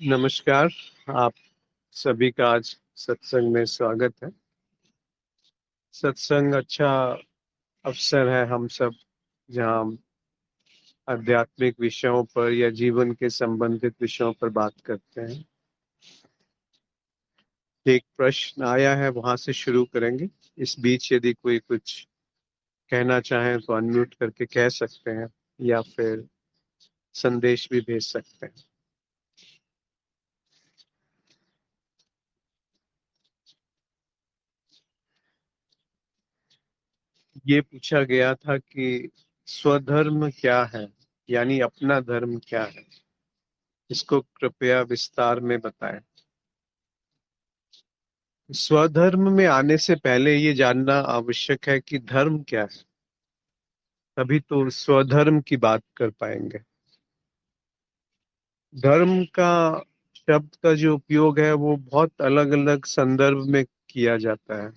नमस्कार। आप सभी का आज सत्संग में स्वागत है। सत्संग अच्छा अवसर है हम सब जहाँ हम आध्यात्मिक विषयों पर या जीवन के संबंधित विषयों पर बात करते हैं। एक प्रश्न आया है, वहां से शुरू करेंगे। इस बीच यदि कोई कुछ कहना चाहे तो अनम्यूट करके कह सकते हैं या फिर संदेश भी भेज सकते हैं। ये पूछा गया था कि स्वधर्म क्या है, यानी अपना धर्म क्या है। इसको कृपया विस्तार में बताएं। स्वधर्म में आने से पहले ये जानना आवश्यक है कि धर्म क्या है, तभी तो स्वधर्म की बात कर पाएंगे। धर्म का शब्द का जो उपयोग है वो बहुत अलग अलग संदर्भ में किया जाता है,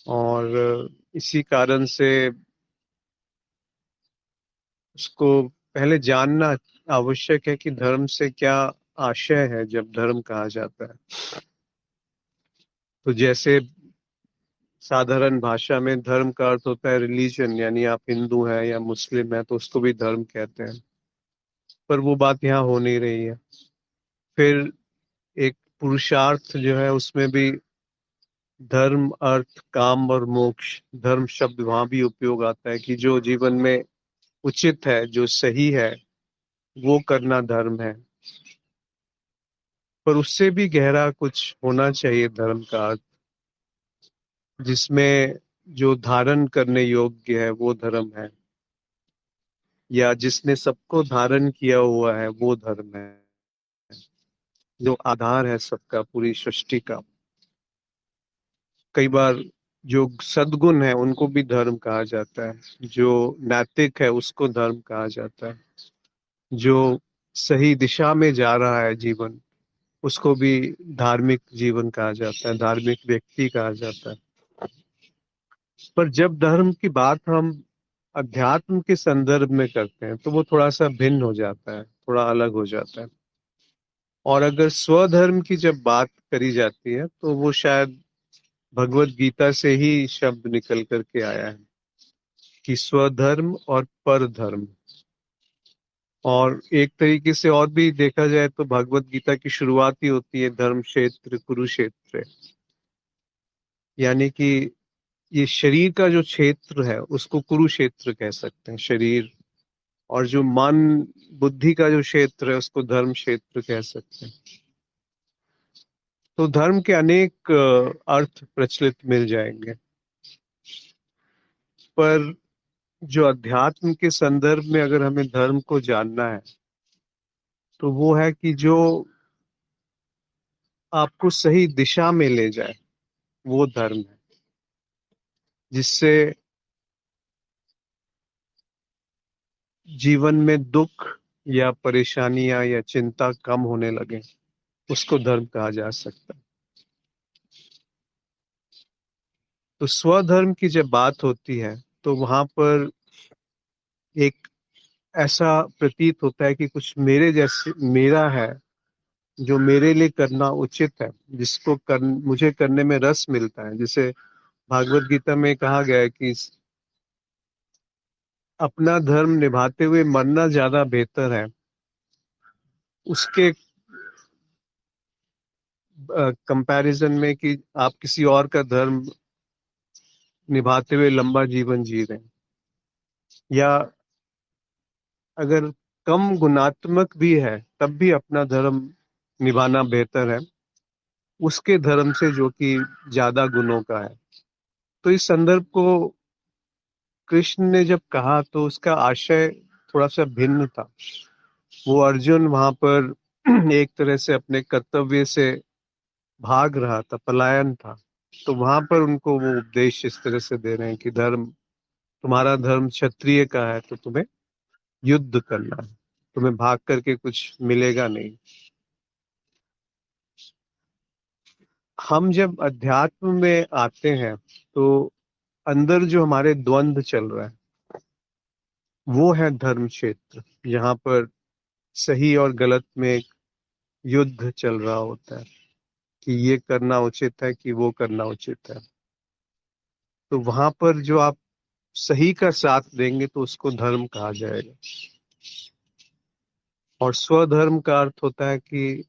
और इसी कारण से उसको पहले जानना आवश्यक है कि धर्म से क्या आशय है जब धर्म कहा जाता है। तो जैसे साधारण भाषा में धर्म का अर्थ होता है रिलीजन, यानी आप हिंदू हैं या मुस्लिम हैं तो उसको भी धर्म कहते हैं। पर वो बात यहाँ हो नहीं रही है। फिर एक पुरुषार्थ जो है उसमें भी धर्म, अर्थ, काम और मोक्ष, धर्म शब्द वहां भी उपयोग आता है कि जो जीवन में उचित है, जो सही है, वो करना धर्म है। पर उससे भी गहरा कुछ होना चाहिए धर्म का अर्थ, जिसमें जो धारण करने योग्य है वो धर्म है, या जिसने सबको धारण किया हुआ है वो धर्म है, जो आधार है सबका, पूरी सृष्टि का। कई बार जो सद्गुण है उनको भी धर्म कहा जाता है, जो नैतिक है उसको धर्म कहा जाता है, जो सही दिशा में जा रहा है जीवन उसको भी धार्मिक जीवन कहा जाता है, धार्मिक व्यक्ति कहा जाता है। पर जब धर्म की बात हम अध्यात्म के संदर्भ में करते हैं तो वो थोड़ा सा भिन्न हो जाता है, थोड़ा अलग हो जाता है। और अगर स्वधर्म की जब बात करी जाती है तो वो शायद भगवत गीता से ही शब्द निकल करके आया है कि स्वधर्म और परधर्म। और एक तरीके से और भी देखा जाए तो भगवत गीता की शुरुआत ही होती है धर्म क्षेत्र कुरुक्षेत्र, यानी कि ये शरीर का जो क्षेत्र है उसको कुरुक्षेत्र कह सकते हैं, शरीर। और जो मन बुद्धि का जो क्षेत्र है उसको धर्म क्षेत्र कह सकते हैं। तो धर्म के अनेक अर्थ प्रचलित मिल जाएंगे, पर जो अध्यात्म के संदर्भ में अगर हमें धर्म को जानना है तो वो है कि जो आपको सही दिशा में ले जाए वो धर्म है, जिससे जीवन में दुख या परेशानियां या चिंता कम होने लगे, उसको धर्म कहा जा सकता है। तो स्वधर्म की जब बात होती है तो वहां पर एक ऐसा प्रतीत होता है कि कुछ मेरे जैसे मेरा है, जो मेरे लिए करना उचित है, जिसको मुझे करने में रस मिलता है। जैसे भागवत गीता में कहा गया है कि अपना धर्म निभाते हुए मरना ज्यादा बेहतर है उसके कंपैरिजन में कि आप किसी और का धर्म निभाते हुए लंबा जीवन जी रहे हैं। या अगर कम गुणात्मक भी है तब भी अपना धर्म निभाना बेहतर है उसके धर्म से जो कि ज्यादा गुणों का है। तो इस संदर्भ को कृष्ण ने जब कहा तो उसका आशय थोड़ा सा भिन्न था। वो अर्जुन वहां पर एक तरह से अपने कर्तव्य से भाग रहा था, पलायन था। तो वहां पर उनको वो उपदेश इस तरह से दे रहे हैं कि धर्म, तुम्हारा धर्म क्षत्रिय का है तो तुम्हें युद्ध करना है, तुम्हें भाग करके कुछ मिलेगा नहीं। हम जब अध्यात्म में आते हैं तो अंदर जो हमारे द्वंद्व चल रहा है वो है धर्म क्षेत्र, जहाँ पर सही और गलत में युद्ध चल रहा होता है कि ये करना उचित है कि वो करना उचित है। तो वहां पर जो आप सही का साथ देंगे तो उसको धर्म कहा जाएगा। और स्वधर्म का अर्थ होता है कि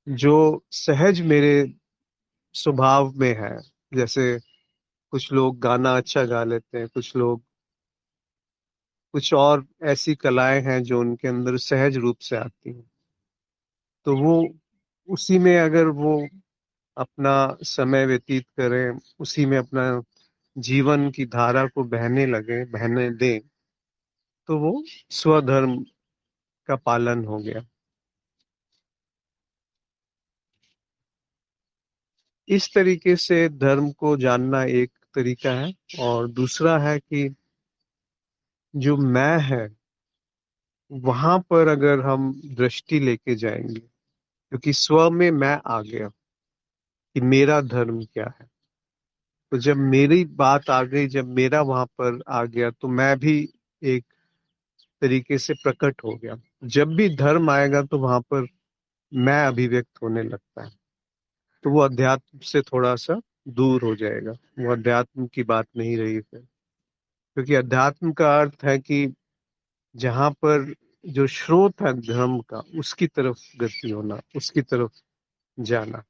जो सहज मेरे स्वभाव में है। जैसे कुछ लोग गाना अच्छा गा लेते हैं, कुछ लोग कुछ और ऐसी कलाएं हैं जो उनके अंदर सहज रूप से आती हैं। तो वो उसी में अगर वो अपना समय व्यतीत करें, उसी में अपना जीवन की धारा को बहने दें, तो वो स्वधर्म का पालन हो गया। इस तरीके से धर्म को जानना एक तरीका है। और दूसरा है कि जो मैं है वहां पर अगर हम दृष्टि लेके जाएंगे, क्योंकि स्व में मैं आ गया कि मेरा धर्म क्या है। तो जब मेरी बात आ गई, जब मेरा वहां पर आ गया, तो मैं भी एक तरीके से प्रकट हो गया। जब भी धर्म आएगा तो वहां पर मैं अभिव्यक्त होने लगता है। तो वो अध्यात्म से थोड़ा सा दूर हो जाएगा, वो अध्यात्म की बात नहीं रही फिर। क्योंकि अध्यात्म का अर्थ है कि जहां पर जो स्रोत है धर्म का, उसकी तरफ गति होना, उसकी तरफ जाना।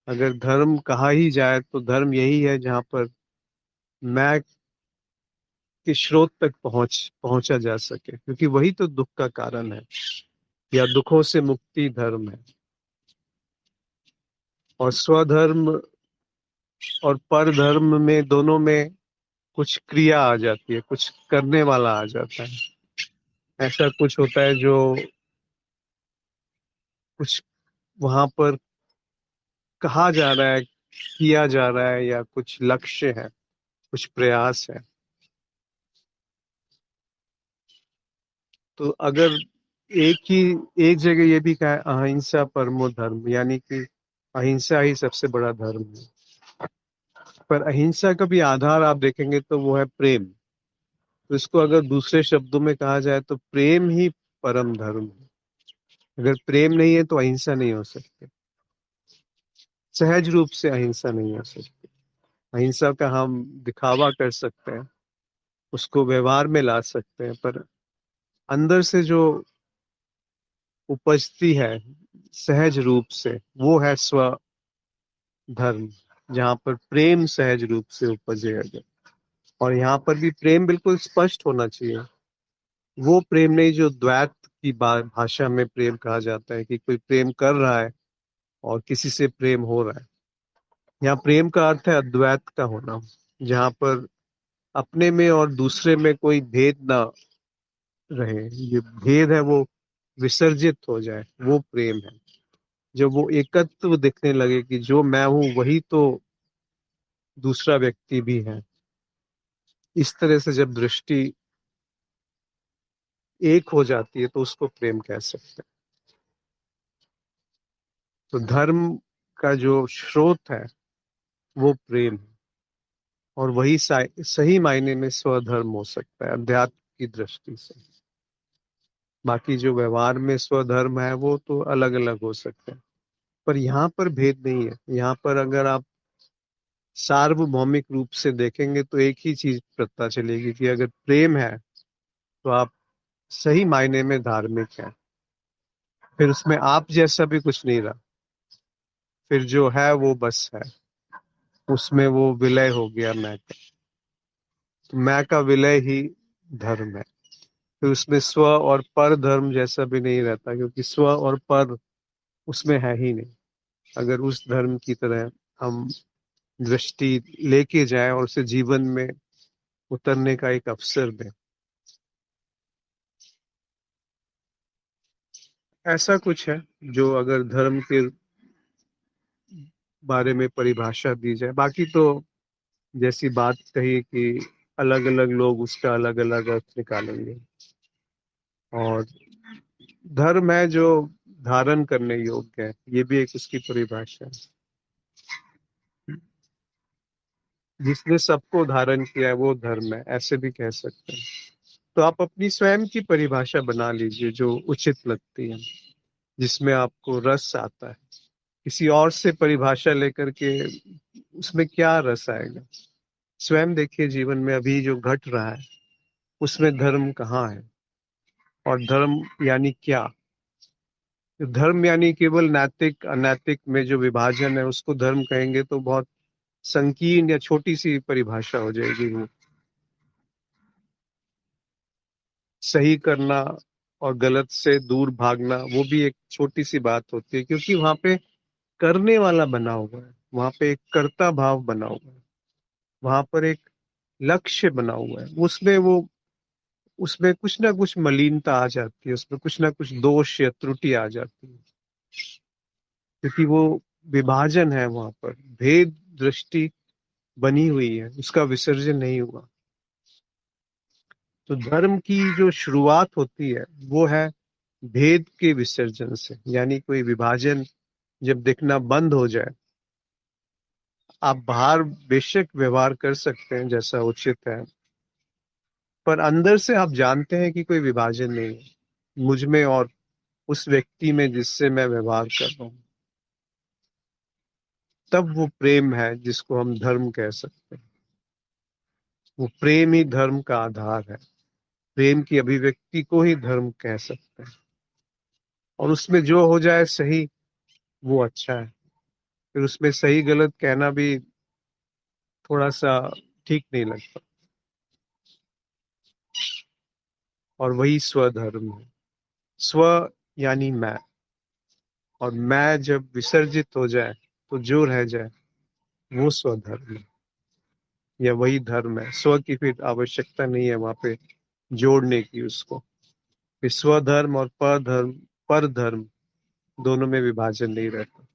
अगर धर्म कहा ही जाए तो धर्म यही है जहां पर मैं के स्रोत तक पहुंचा जा सके, क्योंकि वही तो दुख का कारण है, या दुखों से मुक्ति धर्म है। और स्वधर्म और परधर्म में, दोनों में कुछ क्रिया आ जाती है, कुछ करने वाला आ जाता है। ऐसा कुछ होता है जो कुछ वहां पर कहा जा रहा है, किया जा रहा है, या कुछ लक्ष्य है, कुछ प्रयास है। तो अगर एक ही एक जगह ये भी कहा है अहिंसा परमो धर्म, यानी कि अहिंसा ही सबसे बड़ा धर्म है। पर अहिंसा का भी आधार आप देखेंगे तो वो है प्रेम। तो इसको अगर दूसरे शब्दों में कहा जाए तो प्रेम ही परम धर्म है। अगर प्रेम नहीं है तो अहिंसा नहीं हो सकती, सहज रूप से अहिंसा नहीं हो सकती। अहिंसा का हम दिखावा कर सकते हैं, उसको व्यवहार में ला सकते हैं, पर अंदर से जो उपजती है सहज रूप से, वो है स्व धर्म, जहाँ पर प्रेम सहज रूप से उपजेगा। और यहाँ पर भी प्रेम बिल्कुल स्पष्ट होना चाहिए। वो प्रेम नहीं जो द्वैत की भाषा में प्रेम कहा जाता है, कि कोई प्रेम कर रहा है और किसी से प्रेम हो रहा है। यहाँ प्रेम का अर्थ है अद्वैत का होना, जहाँ पर अपने में और दूसरे में कोई भेद ना रहे। ये भेद है वो विसर्जित हो जाए, वो प्रेम है। जब वो एकत्व दिखने लगे कि जो मैं हूं वही तो दूसरा व्यक्ति भी है, इस तरह से जब दृष्टि एक हो जाती है तो उसको प्रेम कह सकते हैं। तो धर्म का जो स्रोत है वो प्रेम है। और वही सही मायने में स्वधर्म हो सकता है अध्यात्म की दृष्टि से। बाकी जो व्यवहार में स्वधर्म है वो तो अलग अलग हो सकते हैं। पर यहाँ पर भेद नहीं है। यहाँ पर अगर आप सार्वभौमिक रूप से देखेंगे तो एक ही चीज पता चलेगी कि अगर प्रेम है तो आप सही मायने में धार्मिक हैं। फिर उसमें आप जैसा भी कुछ नहीं रहा, फिर जो है वो बस है। उसमें वो विलय हो गया मैं का। तो मैं का विलय ही धर्म है। फिर उसमें स्व और पर धर्म जैसा भी नहीं रहता, क्योंकि स्व और पर उसमें है ही नहीं। अगर उस धर्म की तरह हम दृष्टि लेके जाएं और उसे जीवन में उतरने का एक अवसर दें। ऐसा कुछ है जो अगर धर्म के बारे में परिभाषा दी जाए। बाकी तो जैसी बात कही कि अलग अलग लोग उसका अलग अलग अर्थ निकालेंगे। और धर्म है जो धारण करने योग्य है, ये भी एक उसकी परिभाषा है। जिसने सबको धारण किया है वो धर्म है, ऐसे भी कह सकते हैं। तो आप अपनी स्वयं की परिभाषा बना लीजिए जो उचित लगती है। जिसमें आपको रस आता है। किसी और से परिभाषा लेकर के उसमें क्या रस आएगा? स्वयं देखिए जीवन में अभी जो घट रहा है उसमें धर्म कहाँ है? और धर्म यानी क्या? धर्म यानी केवल नैतिक अनैतिक में जो विभाजन है उसको धर्म कहेंगे तो बहुत संकीर्ण या छोटी सी परिभाषा हो जाएगी। वो सही करना और गलत से दूर भागना वो भी एक छोटी सी बात होती है, क्योंकि वहां पे करने वाला बना हुआ है, वहां पे एक कर्ता भाव बना हुआ है, वहां पर एक लक्ष्य बना हुआ है। उसमें कुछ ना कुछ मलिनता आ जाती है, उसमें कुछ ना कुछ दोष या त्रुटि आ जाती है, क्योंकि वो विभाजन है, वहां पर भेद दृष्टि बनी हुई है, उसका विसर्जन नहीं हुआ। तो धर्म की जो शुरुआत होती है वो है भेद के विसर्जन से, यानी कोई विभाजन जब दिखना बंद हो जाए। आप बाहर बेशक व्यवहार कर सकते हैं जैसा उचित है, पर अंदर से आप जानते हैं कि कोई विभाजन नहीं है मुझ में और उस व्यक्ति में जिससे मैं व्यवहार कर रहा हूँ। तब वो प्रेम है जिसको हम धर्म कह सकते हैं। वो प्रेम ही धर्म का आधार है। प्रेम की अभिव्यक्ति को ही धर्म कह सकते हैं। और उसमें जो हो जाए सही वो अच्छा है। फिर उसमें सही गलत कहना भी थोड़ा सा ठीक नहीं लगता। और वही स्वधर्म है। स्व यानी मैं, और मैं जब विसर्जित हो जाए तो जो रह जाए वो स्वधर्म है, या वही धर्म है। स्व की फिर आवश्यकता नहीं है वहां पे जोड़ने की उसको। फिर स्वधर्म और पर धर्म दोनों में विभाजन नहीं रहता।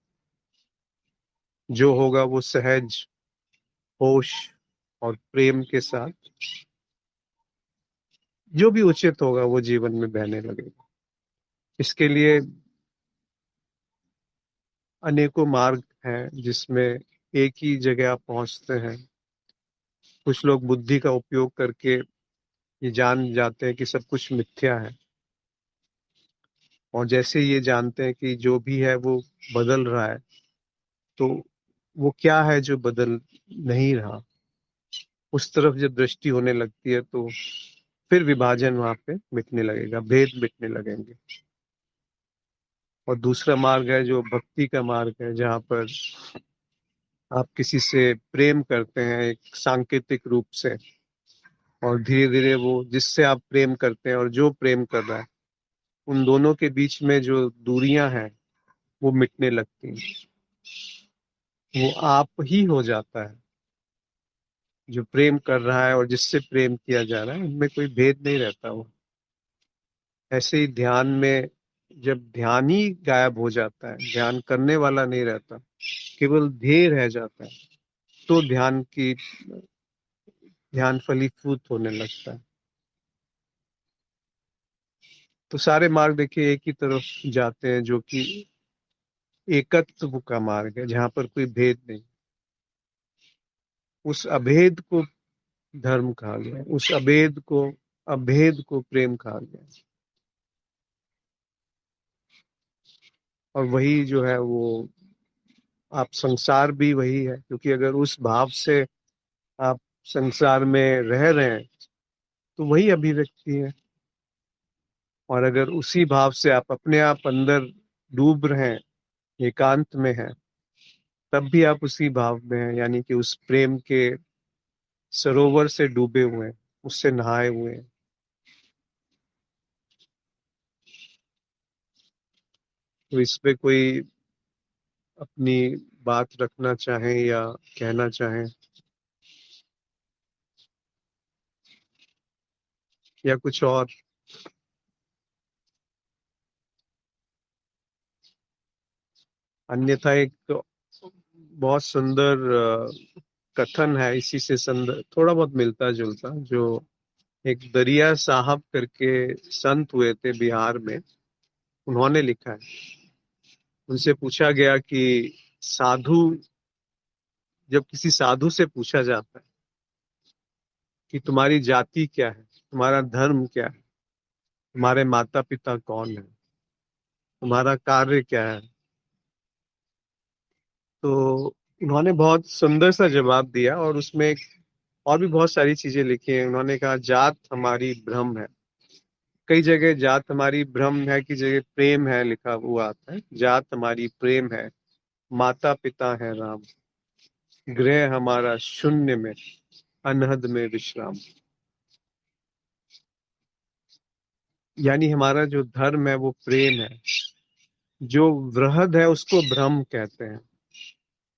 जो होगा वो सहज होश और प्रेम के साथ, जो भी उचित होगा वो जीवन में बहने लगेगा। इसके लिए अनेकों मार्ग हैं जिसमें एक ही जगह आप पहुंचते हैं। कुछ लोग बुद्धि का उपयोग करके ये जान जाते हैं कि सब कुछ मिथ्या है, और जैसे ये जानते हैं कि जो भी है वो बदल रहा है, तो वो क्या है जो बदल नहीं रहा, उस तरफ जब दृष्टि होने लगती है तो फिर विभाजन वहां पे मिटने लगेगा, भेद मिटने लगेंगे। और दूसरा मार्ग है जो भक्ति का मार्ग है, जहाँ पर आप किसी से प्रेम करते हैं एक सांकेतिक रूप से, और धीरे धीरे वो जिससे आप प्रेम करते हैं और जो प्रेम कर रहा है, उन दोनों के बीच में जो दूरियां हैं वो मिटने लगती हैं। वो आप ही हो जाता है जो प्रेम कर रहा है और जिससे प्रेम किया जा रहा है, उनमें कोई भेद नहीं रहता। वो ऐसे ही ध्यान में जब ध्यान ही गायब हो जाता है, ध्यान करने वाला नहीं रहता, केवल ध्येय रह जाता है, तो ध्यान फलीभूत होने लगता है। तो सारे मार्ग देखिए एक ही तरफ जाते हैं, जो कि एकत्व का मार्ग है, जहां पर कोई भेद नहीं। उस अभेद को धर्म कहा गया, उस अभेद को प्रेम कहा गया। और वही जो है वो आप संसार भी वही है, क्योंकि अगर उस भाव से आप संसार में रह रहे हैं तो वही अभिव्यक्ति है। और अगर उसी भाव से आप अपने आप अंदर डूब रहे हैं, एकांत में हैं, तब भी आप उसी भाव में हैं, यानी कि उस प्रेम के सरोवर से डूबे हुए हैं, उससे नहाए हुए हैं। तो इस पे कोई अपनी बात रखना चाहें या कहना चाहें, या कुछ और? अन्यथा एक तो बहुत सुंदर कथन है, इसी से संदर्भ थोड़ा बहुत मिलता जुलता, जो एक दरिया साहब करके संत हुए थे बिहार में, उन्होंने लिखा है। उनसे पूछा गया कि साधु, जब किसी साधु से पूछा जाता है कि तुम्हारी जाति क्या है, तुम्हारा धर्म क्या है, तुम्हारे माता पिता कौन है, तुम्हारा कार्य क्या है? तो उन्होंने बहुत सुंदर सा जवाब दिया, और उसमें और भी बहुत सारी चीजें लिखी हैं। उन्होंने कहा, जात हमारी भ्रम है। कई जगह जात हमारी भ्रम है की जगह प्रेम है लिखा हुआ आता है। जात हमारी प्रेम है, माता पिता है राम, गृह हमारा शून्य में, अनहद में विश्राम। यानी हमारा जो धर्म है वो प्रेम है। जो वृहद है उसको भ्रम कहते हैं,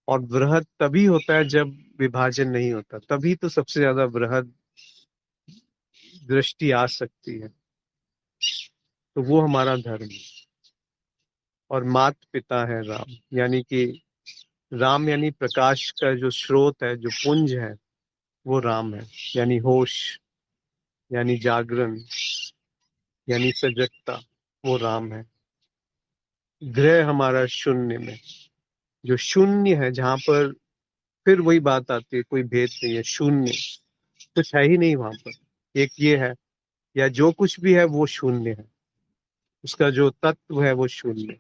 और वृहद तभी होता है जब विभाजन नहीं होता, तभी तो सबसे ज्यादा वृहद दृष्टि आ सकती है। तो वो हमारा धर्म है। और मात पिता है राम, यानी कि राम यानी प्रकाश का जो स्रोत है, जो पुंज है, वो राम है। यानी होश, यानी जागरण, यानी सजगता, वो राम है। गृह हमारा शून्य में, जो शून्य है, जहां पर फिर वही बात आती है, कोई भेद नहीं है, शून्य, कुछ है ही नहीं वहां पर। एक ये है, या जो कुछ भी है वो शून्य है, उसका जो तत्व है वो शून्य है।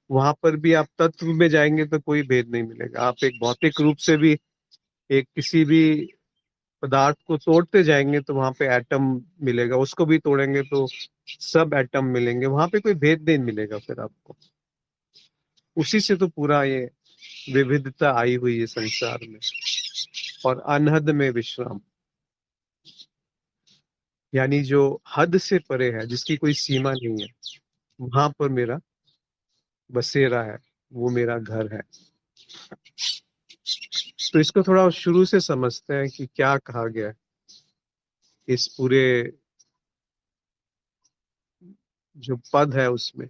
वहां पर भी आप तत्व में जाएंगे तो कोई भेद नहीं मिलेगा। आप एक भौतिक रूप से भी एक किसी भी पदार्थ को तोड़ते जाएंगे तो वहां पे एटम मिलेगा, उसको भी तोड़ेंगे तो सब एटम मिलेंगे, वहां पे कोई भेद नहीं मिलेगा फिर आपको। उसी से तो पूरा ये विविधता आई हुई है संसार में। और अनहद में विश्राम, यानी जो हद से परे है, जिसकी कोई सीमा नहीं है, वहां पर मेरा बसेरा है, वो मेरा घर है। तो इसको थोड़ा शुरू से समझते हैं कि क्या कहा गया है इस पूरे जो पद है उसमें।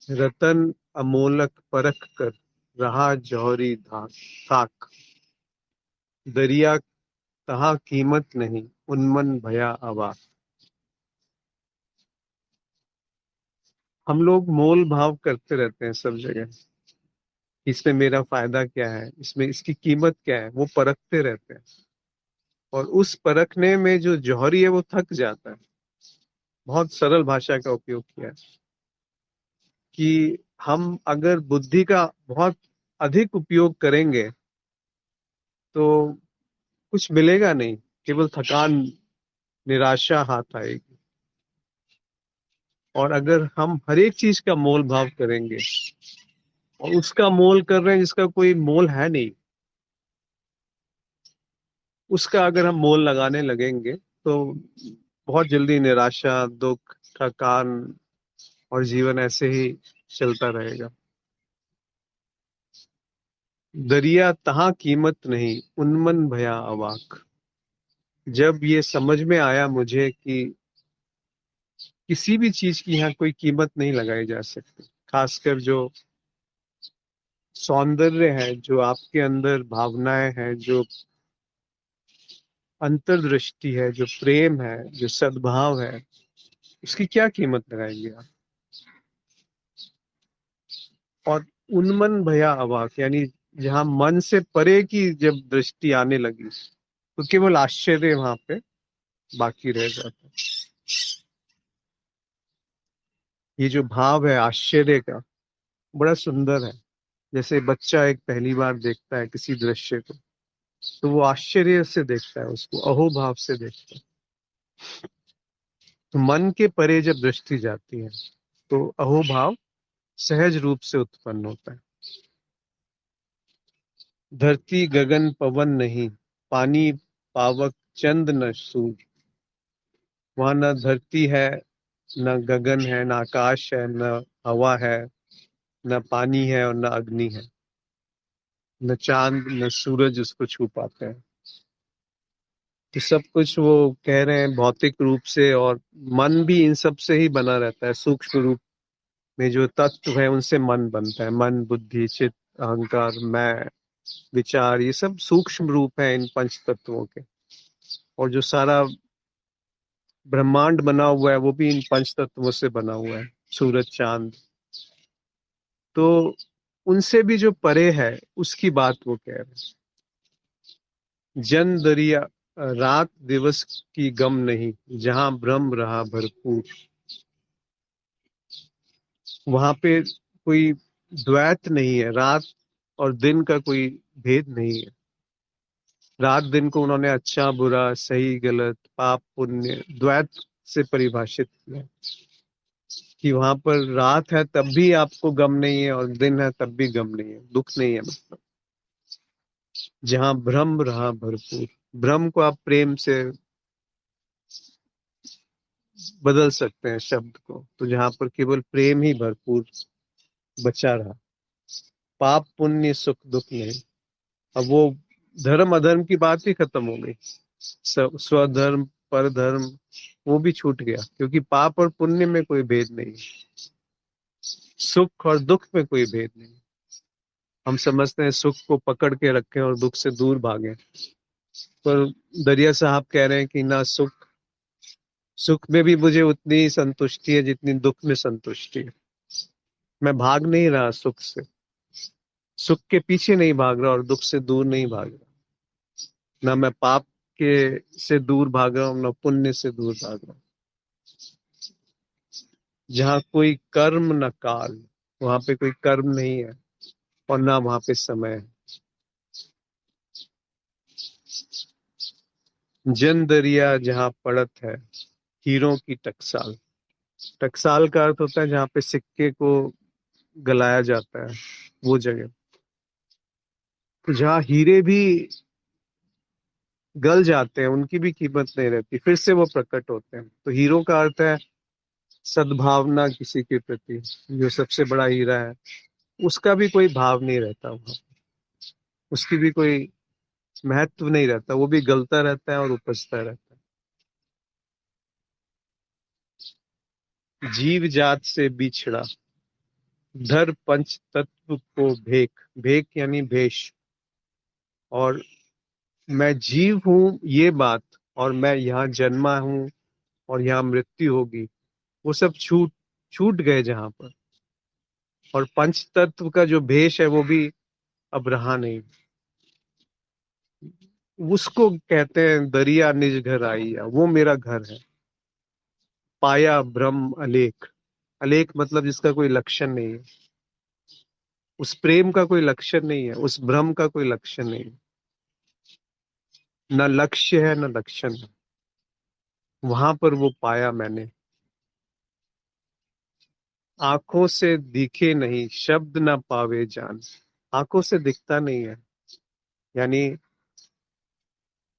रतन अमोलक परख कर, रहा जौहरी धाक थाक, दरिया तहा कीमत नहीं, उन्मन भया अवाक। हम लोग मोल भाव करते रहते हैं सब जगह, इसमें मेरा फायदा क्या है, इसमें इसकी कीमत क्या है, वो परखते रहते हैं। और उस परखने में जो जौहरी है वो थक जाता है। बहुत सरल भाषा का उपयोग किया है कि हम अगर बुद्धि का बहुत अधिक उपयोग करेंगे तो कुछ मिलेगा नहीं, केवल थकान, निराशा हाथ आएगी। और अगर हम हर एक चीज का मोल भाव करेंगे, और उसका मोल कर रहे हैं जिसका कोई मोल है नहीं, उसका अगर हम मोल लगाने लगेंगे तो बहुत जल्दी निराशा, दुख, थकान, और जीवन ऐसे ही चलता रहेगा। दरिया तहाँ कीमत नहीं, उन्मन भया अवाक। जब ये समझ में आया मुझे कि किसी भी चीज की यहाँ कोई कीमत नहीं लगाई जा सकती, खासकर जो सौंदर्य है, जो आपके अंदर भावनाएं हैं, जो अंतर्दृष्टि है, जो प्रेम है, जो सद्भाव है, उसकी क्या कीमत लगाएंगे आप? और उन्मन भया अवाक, यानी जहां मन से परे की जब दृष्टि आने लगी तो केवल आश्चर्य वहां पे बाकी रह जाता है। ये जो भाव है आश्चर्य का, बड़ा सुंदर है। जैसे बच्चा एक पहली बार देखता है किसी दृश्य को, तो वो आश्चर्य से देखता है, उसको अहोभाव से देखता है। तो मन के परे जब दृष्टि जाती है तो अहोभाव सहज रूप से उत्पन्न होता है। धरती गगन पवन नहीं, पानी पावक चंद न सूरज। वहां न धरती है, न गगन है, न आकाश है, न हवा है, न पानी है, और न अग्नि है, न चांद न सूरज उसको छू पाते हैं। तो सब कुछ वो कह रहे हैं भौतिक रूप से, और मन भी इन सब से ही बना रहता है। सूक्ष्म रूप में जो तत्व है उनसे मन बनता है। मन, बुद्धि, चित्त, अहंकार, मैं, विचार, ये सब सूक्ष्म रूप है इन पंच तत्वों के। और जो सारा ब्रह्मांड बना हुआ है वो भी इन पंच तत्वों से बना हुआ है, सूरज, चांद। तो उनसे भी जो परे है उसकी बात वो कह रहे हैं। जन दरिया रात दिवस की गम नहीं, जहां ब्रह्म रहा भरपूर। वहां पे कोई द्वैत नहीं है, रात और दिन का कोई भेद नहीं है। रात दिन को उन्होंने अच्छा बुरा, सही गलत, पाप पुण्य द्वैत से परिभाषित किया है। कि वहां पर रात है तब भी आपको गम नहीं है, और दिन है तब भी गम नहीं है, दुख नहीं है। मतलब जहां भ्रम रहा भरपूर, भ्रम को आप प्रेम से बदल सकते हैं शब्द को, तो जहां पर केवल प्रेम ही भरपूर बचा रहा, पाप पुण्य सुख दुख नहीं। अब वो धर्म अधर्म की बात ही खत्म हो गई। स्वधर्म परधर्म वो भी छूट गया, क्योंकि पाप और पुण्य में कोई भेद नहीं, सुख और दुख में कोई भेद नहीं। हम समझते हैं सुख को पकड़ के रखें और दुख से दूर भागें, पर दरिया साहब कह रहे हैं कि ना, सुख सुख में भी मुझे उतनी ही संतुष्टि है जितनी दुख में संतुष्टि है। मैं भाग नहीं रहा सुख से, सुख के पीछे नहीं भाग रहा और दुख से दूर नहीं भाग रहा। ना मैं पाप के से दूर भाग रहा हूँ, ना पुण्य से दूर भाग रहा हूँ। जहाँ कोई कर्म न काल, वहां पे कोई कर्म नहीं है, और ना वहां पे समय है। जन दरिया जहाँ पड़त है, हीरों की टकसाल। टकसाल का अर्थ होता है जहाँ पे सिक्के को गलाया जाता है, वो जगह। तो जहाँ हीरे भी गल जाते हैं, उनकी भी कीमत नहीं रहती, फिर से वो प्रकट होते हैं। तो हीरो का अर्थ है सद्भावना किसी के प्रति। जो सबसे बड़ा हीरा है, उसका भी कोई भाव नहीं रहता वहां, उसकी भी कोई महत्व नहीं रहता, वो भी गलता रहता है और उपजता रहता है। जीव जात से बिछड़ा, धर पंच तत्व को भेक। भेक यानी भेष। और मैं जीव हूं ये बात, और मैं यहाँ जन्मा हूं और यहाँ मृत्यु होगी, वो सब छूट छूट गए जहां पर। और पंच तत्व का जो भेष है वो भी अब रहा नहीं। उसको कहते हैं दरिया निज घर आइया, वो मेरा घर है। पाया ब्रह्म अलेख। अलेख मतलब जिसका कोई लक्षण नहीं है, उस प्रेम का कोई लक्षण नहीं है, उस ब्रह्म का कोई लक्षण नहीं है। न लक्ष्य है न लक्षण है, वहां पर वो पाया मैंने। आंखों से दिखे नहीं, शब्द न पावे जान। आंखों से दिखता नहीं है, यानी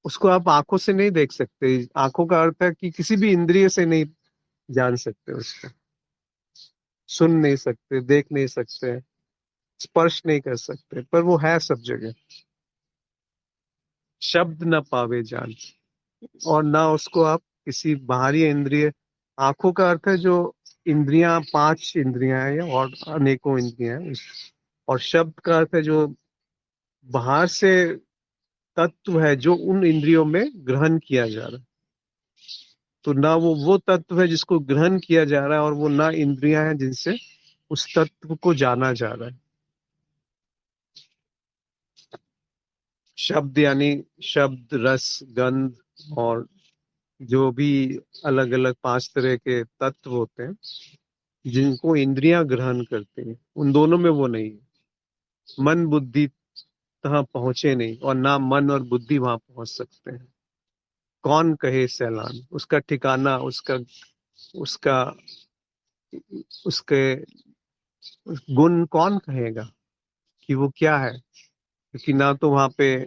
उसको आप आंखों से नहीं देख सकते। आंखों का अर्थ है कि किसी भी इंद्रिय से नहीं जान सकते उसको, सुन नहीं सकते, देख नहीं सकते, स्पर्श नहीं कर सकते, पर वो है सब जगह। शब्द न पावे जान, और ना उसको आप किसी बाहरी इंद्रिय। आंखों का अर्थ है जो इंद्रियां, पांच इंद्रियां हैं और अनेकों इंद्रियां हैं। और शब्द का अर्थ है जो बाहर से तत्व है जो उन इंद्रियों में ग्रहण किया जा रहा है। तो ना वो तत्व है जिसको ग्रहण किया जा रहा है, और वो ना इंद्रियां हैं जिनसे उस तत्व को जाना जा रहा है। शब्द यानी शब्द, रस, गंध, और जो भी अलग अलग पांच तरह के तत्व होते हैं जिनको इंद्रियां ग्रहण करती हैं, उन दोनों में वो नहीं है। मन बुद्धि तहाँ पहुंचे नहीं, और ना मन और बुद्धि वहां पहुंच सकते हैं। कौन कहे सैलान, उसका ठिकाना, उसका उसका उसके गुण कौन कहेगा कि वो क्या है। क्योंकि ना तो वहां पे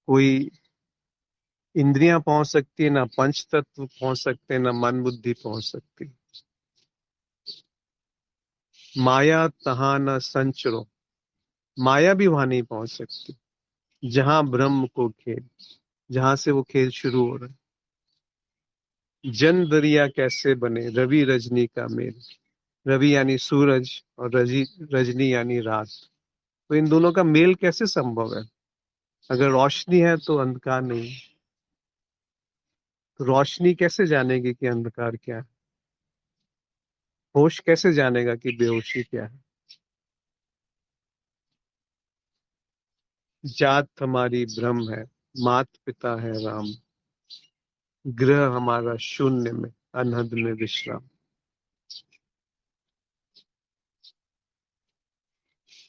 कोई इंद्रियां पहुंच सकती है, ना पंच तत्व पहुंच सकते हैं, ना मन बुद्धि पहुंच सकती। माया तहाँ न संचरो, माया भी वहां नहीं पहुंच सकती जहां ब्रह्म को खेल, जहां से वो खेल शुरू हो रहा है। जन दरिया कैसे बने, रवि रजनी का मेल। रवि यानी सूरज, और रजनी यानी रात। तो इन दोनों का मेल कैसे संभव है? अगर रोशनी है तो अंधकार नहीं है, तो रोशनी कैसे जानेगी कि अंधकार क्या है? होश कैसे जानेगा कि बेहोशी क्या है? जात हमारी ब्रह्म है, मात पिता है राम। ग्रह हमारा शून्य में, अनहद में विश्राम।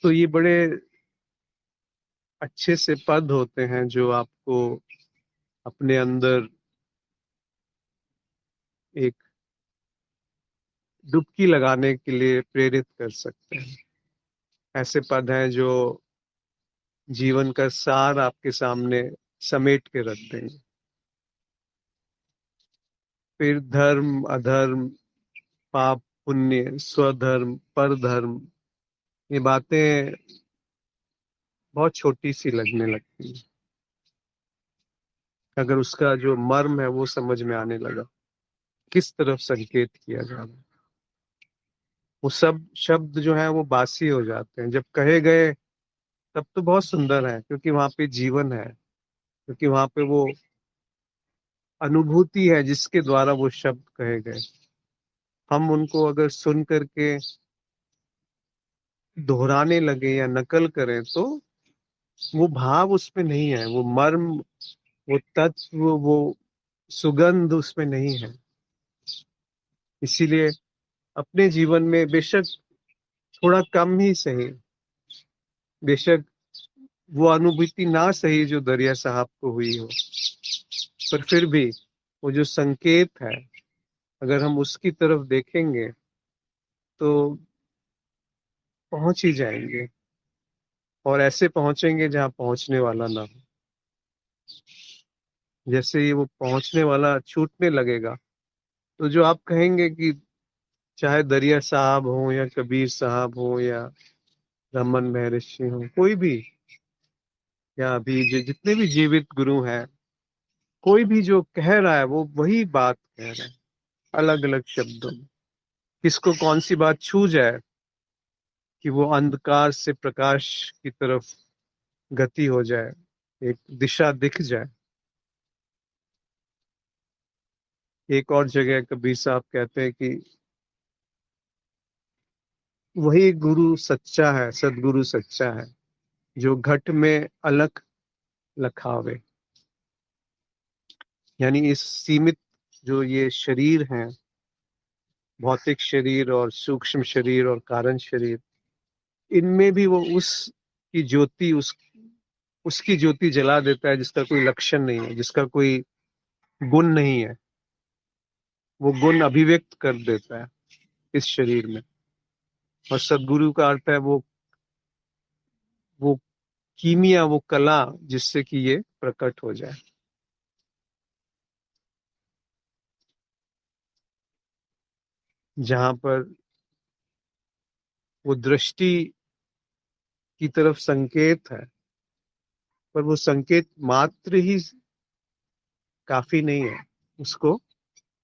तो ये बड़े अच्छे से पद होते हैं जो आपको अपने अंदर एक डुबकी लगाने के लिए प्रेरित कर सकते हैं। ऐसे पद हैं जो जीवन का सार आपके सामने समेट के रख देंगे। फिर धर्म, अधर्म, पाप, पुण्य, स्वधर्म, परधर्म, ये बातें बहुत छोटी सी लगने लगती है अगर उसका जो मर्म है वो समझ में आने लगा, किस तरफ संकेत किया जा रहा है। वो सब शब्द जो है वो बासी हो जाते हैं, जब कहे गए तब तो बहुत सुंदर है, क्योंकि वहां पे जीवन है, क्योंकि वहां पे वो अनुभूति है जिसके द्वारा वो शब्द कहे गए। हम उनको अगर सुन करके दोहराने लगे या नकल करें तो वो भाव उसमें नहीं है, वो मर्म, वो तत्व, वो सुगंध उसमें नहीं है। इसीलिए अपने जीवन में बेशक थोड़ा कम ही सही, बेशक वो अनुभूति ना सही जो दरिया साहब को हुई हो, पर फिर भी वो जो संकेत है, अगर हम उसकी तरफ देखेंगे तो पहुंच ही जाएंगे, और ऐसे पहुंचेंगे जहां पहुंचने वाला ना हो। जैसे ही वो पहुंचने वाला छूटने लगेगा तो जो आप कहेंगे कि चाहे दरिया साहब हो या कबीर साहब हो या रमन महर्षि हो, कोई भी, या अभी जितने भी जीवित गुरु हैं, कोई भी जो कह रहा है वो वही बात कह रहा है, अलग अलग शब्दों में। किसको कौन सी बात छू जाए कि वो अंधकार से प्रकाश की तरफ गति हो जाए, एक दिशा दिख जाए। एक और जगह कबीर साहब कहते हैं कि वही गुरु सच्चा है, सदगुरु सच्चा है, जो घट में अलख लखावे। यानी इस सीमित जो ये शरीर हैं, भौतिक शरीर और सूक्ष्म शरीर और कारण शरीर, इनमें भी वो उसकी ज्योति, उसकी ज्योति जला देता है जिसका कोई लक्षण नहीं है, जिसका कोई गुण नहीं है। वो गुण अभिव्यक्त कर देता है इस शरीर में। और सदगुरु का अर्थ है वो कीमिया, वो कला जिससे कि ये प्रकट हो जाए। जहां पर वो दृष्टि की तरफ संकेत है, पर वो संकेत मात्र ही काफी नहीं है, उसको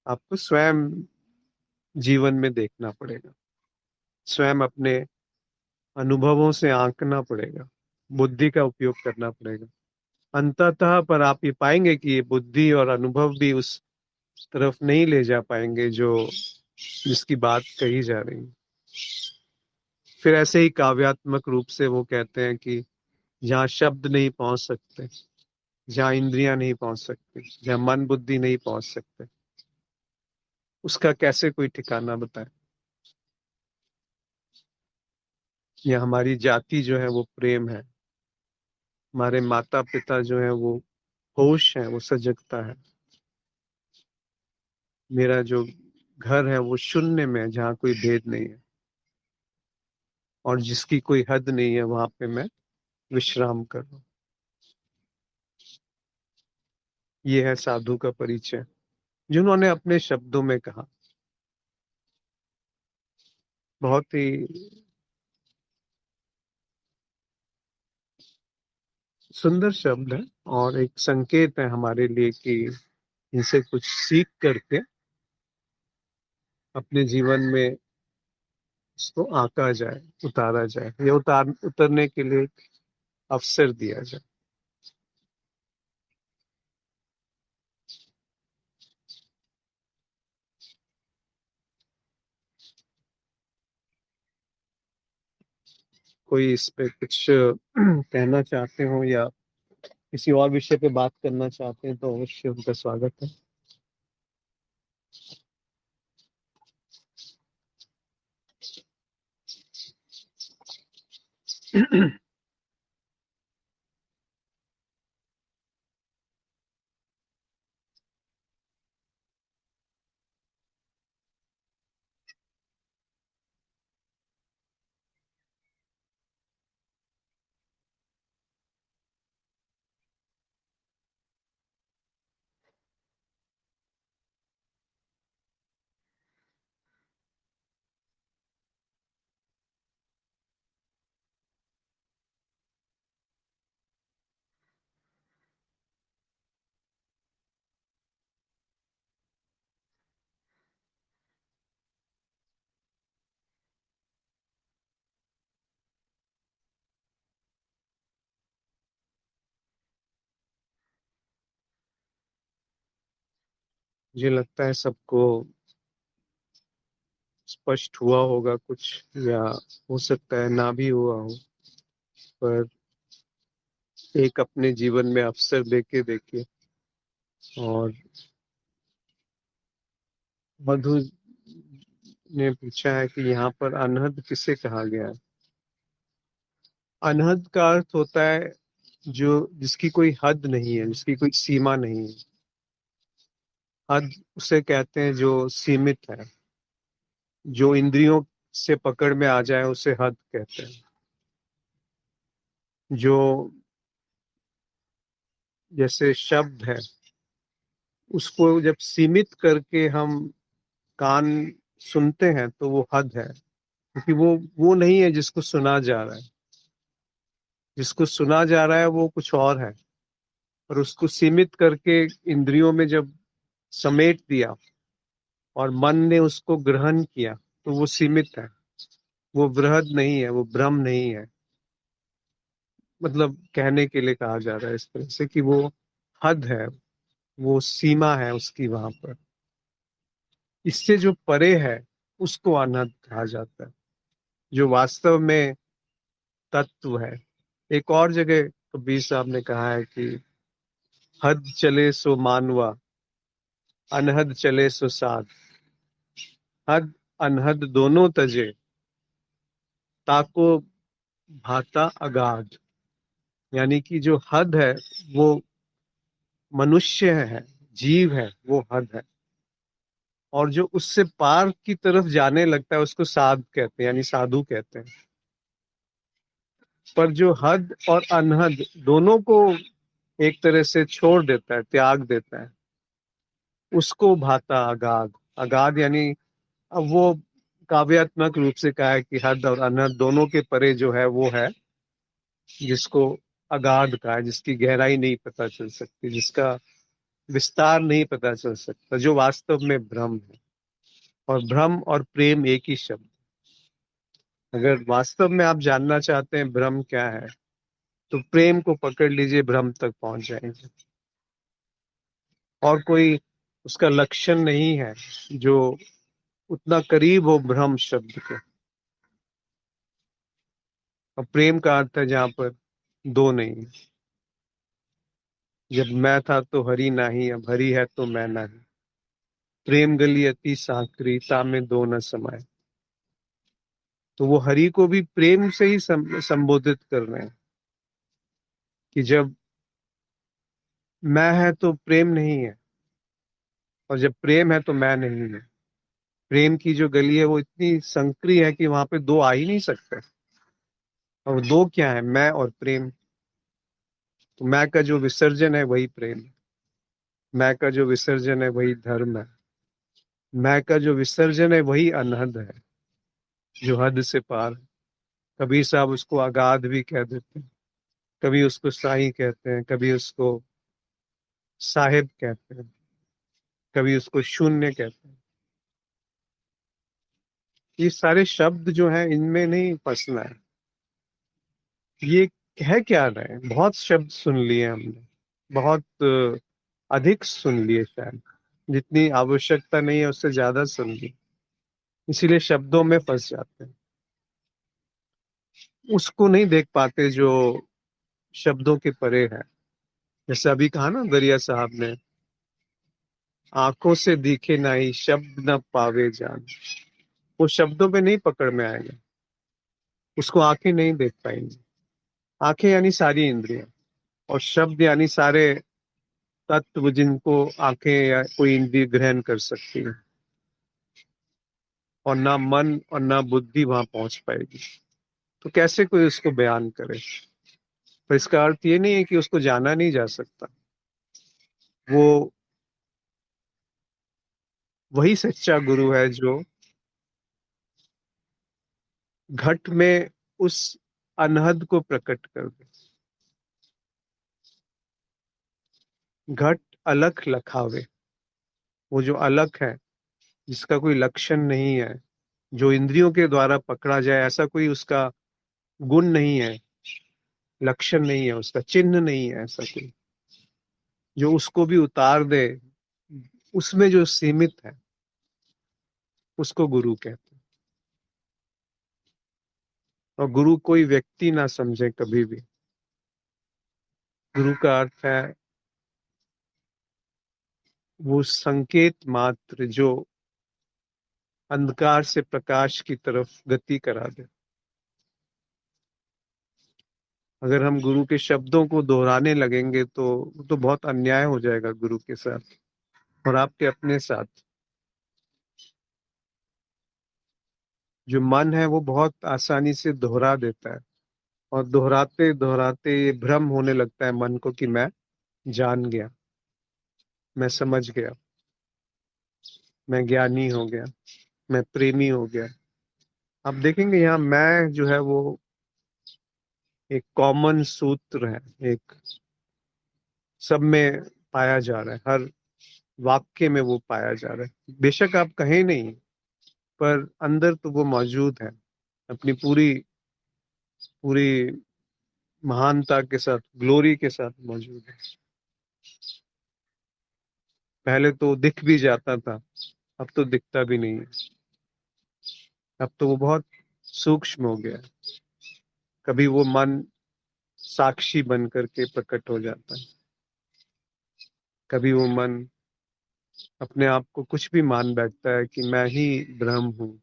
आपको स्वयं जीवन में देखना पड़ेगा, स्वयं अपने अनुभवों से आंकना पड़ेगा, बुद्धि का उपयोग करना पड़ेगा अंततः। पर आप ये पाएंगे कि ये बुद्धि और अनुभव भी उस तरफ नहीं ले जा पाएंगे जो जिसकी बात कही जा रही है। फिर ऐसे ही काव्यात्मक रूप से वो कहते हैं कि जहाँ शब्द नहीं पहुंच सकते, जहाँ इंद्रियां नहीं पहुंच सकती, जहाँ मन बुद्धि नहीं पहुंच सकते, उसका कैसे कोई ठिकाना बताए। या हमारी जाति जो है वो प्रेम है, हमारे माता पिता जो है वो होश है, वो सजगता है। मेरा जो घर है वो शून्य में है, जहाँ कोई भेद नहीं है और जिसकी कोई हद नहीं है, वहां पे मैं विश्राम कर रहा हूँ। ये है साधु का परिचय, जिन्होंने अपने शब्दों में कहा। बहुत ही सुंदर शब्द है और एक संकेत है हमारे लिए कि इनसे कुछ सीख करके अपने जीवन में इसको आंका जाए, उतारा जाए, या उतरने के लिए अवसर दिया जाए। कोई इस पे कुछ कहना चाहते हो या किसी और विषय पे बात करना चाहते हैं तो अवश्य उनका स्वागत है। मुझे लगता है सबको स्पष्ट हुआ होगा कुछ, या हो सकता है ना भी हुआ हो, पर एक अपने जीवन में अवसर देके देखिए। और मधु ने पूछा है कि यहाँ पर अनहद किसे कहा गया है। अनहद का अर्थ होता है जो जिसकी कोई हद नहीं है, जिसकी कोई सीमा नहीं है। हद उसे कहते हैं जो सीमित है, जो इंद्रियों से पकड़ में आ जाए उसे हद कहते हैं। जो जैसे शब्द है, उसको जब सीमित करके हम कान सुनते हैं तो वो हद है, क्योंकि वो नहीं है जिसको सुना जा रहा है। जिसको सुना जा रहा है वो कुछ और है, और उसको सीमित करके इंद्रियों में जब समेट दिया और मन ने उसको ग्रहण किया तो वो सीमित है। वो वृहद नहीं है, वो ब्रह्म नहीं है। मतलब कहने के लिए कहा जा रहा है इस तरह से कि वो हद है, वो सीमा है उसकी वहां पर। इससे जो परे है उसको अनहद कहा जाता है, जो वास्तव में तत्व है। एक और जगह कबीर साहब ने कहा है कि हद चले सो मानवा, अनहद चले सो साध। हद अनहद दोनों तजे, ताको भाता अगाध। यानी कि जो हद है वो मनुष्य है, जीव है, वो हद है। और जो उससे पार की तरफ जाने लगता है उसको साध कहते हैं, यानी साधु कहते हैं। पर जो हद और अनहद दोनों को एक तरह से छोड़ देता है, त्याग देता है, उसको भाता अगाध। अगाध यानी, अब वो काव्यात्मक रूप से कहा है कि हद और अनहद दोनों के परे जो है वो है जिसको अगाध कहा है, जिसकी गहराई नहीं पता चल सकती, जिसका विस्तार नहीं पता चल सकता, जो वास्तव में ब्रह्म है। और ब्रह्म और प्रेम एक ही शब्द। अगर वास्तव में आप जानना चाहते हैं ब्रह्म क्या है, तो प्रेम को पकड़ लीजिए, ब्रह्म तक पहुंच जाएंगे। और कोई उसका लक्षण नहीं है जो उतना करीब हो ब्रह्म शब्द के। और प्रेम का अर्थ है जहां पर दो नहीं है। जब मैं था तो हरि नाही, अब हरि है तो मैं नहीं। प्रेम गली अति साकरी, तामे दो न समाये। तो वो हरि को भी प्रेम से ही संबोधित कर रहे हैं कि जब मैं है तो प्रेम नहीं है, और जब प्रेम है तो मैं नहीं है। प्रेम की जो गली है वो इतनी संकरी है कि वहां पे दो आ ही नहीं सकते। और दो क्या है, मैं और प्रेम। तो मैं का जो विसर्जन है वही प्रेम है। मैं का जो विसर्जन है वही धर्म है। मैं का जो विसर्जन है वही अनहद है, जो हद से पार है। कबीर साहब उसको अगाध भी कह देते हैं, कभी उसको साईं कहते हैं, कभी उसको साहिब कहते हैं, कभी उसको शून्य कहते हैं। ये सारे शब्द जो हैं इनमें नहीं फंसना है। ये कह क्या रहे हैं, बहुत शब्द सुन लिए हमने, बहुत अधिक सुन लिए शायद, जितनी आवश्यकता नहीं है उससे ज्यादा सुन ली, इसीलिए शब्दों में फंस जाते हैं। उसको नहीं देख पाते जो शब्दों के परे है। जैसे अभी कहा ना दरिया साहब ने, आंखों से दिखे नहीं शब्द न पावे जान। वो शब्दों पे नहीं पकड़ में आएगा, उसको आंखें नहीं देख पाएंगी। आंखें यानी सारी इंद्रियां, और शब्द यानी सारे तत्व जिनको आंखें या कोई इंद्रिय ग्रहण कर सकती है। और ना मन और ना बुद्धि वहां पहुंच पाएगी, तो कैसे कोई उसको बयान करे? पर इसका अर्थ ये नहीं है कि उसको जाना नहीं जा सकता। वो वही सच्चा गुरु है जो घट में उस अनहद को प्रकट कर दे। घट अलख लखावे, वो जो अलख है, जिसका कोई लक्षण नहीं है, जो इंद्रियों के द्वारा पकड़ा जाए, ऐसा कोई उसका गुण नहीं है, लक्षण नहीं है, उसका चिन्ह नहीं है, ऐसा कोई जो उसको भी उतार दे, उसमें जो सीमित है, उसको गुरु कहते हैं। और गुरु कोई व्यक्ति ना समझे कभी भी। गुरु का अर्थ है वो संकेत मात्र जो अंधकार से प्रकाश की तरफ गति करा दे। अगर हम गुरु के शब्दों को दोहराने लगेंगे तो बहुत अन्याय हो जाएगा गुरु के साथ और आपके अपने साथ। जो मन है वो बहुत आसानी से दोहरा देता है, और दोहराते दोहराते ये भ्रम होने लगता है मन को कि मैं जान गया, मैं समझ गया, मैं ज्ञानी हो गया, मैं प्रेमी हो गया। आप देखेंगे यहाँ मैं जो है वो एक कॉमन सूत्र है, एक सब में पाया जा रहा है, हर वाक्य में वो पाया जा रहा है। बेशक आप कहें नहीं, पर अंदर तो वो मौजूद है, अपनी पूरी पूरी महानता के साथ, ग्लोरी के साथ मौजूद है। पहले तो दिख भी जाता था, अब तो दिखता भी नहीं है। अब तो वो बहुत सूक्ष्म हो गया है। कभी वो मन साक्षी बन करके प्रकट हो जाता है, कभी वो मन अपने आप को कुछ भी मान बैठता है कि मैं ही ब्रह्म हूँ।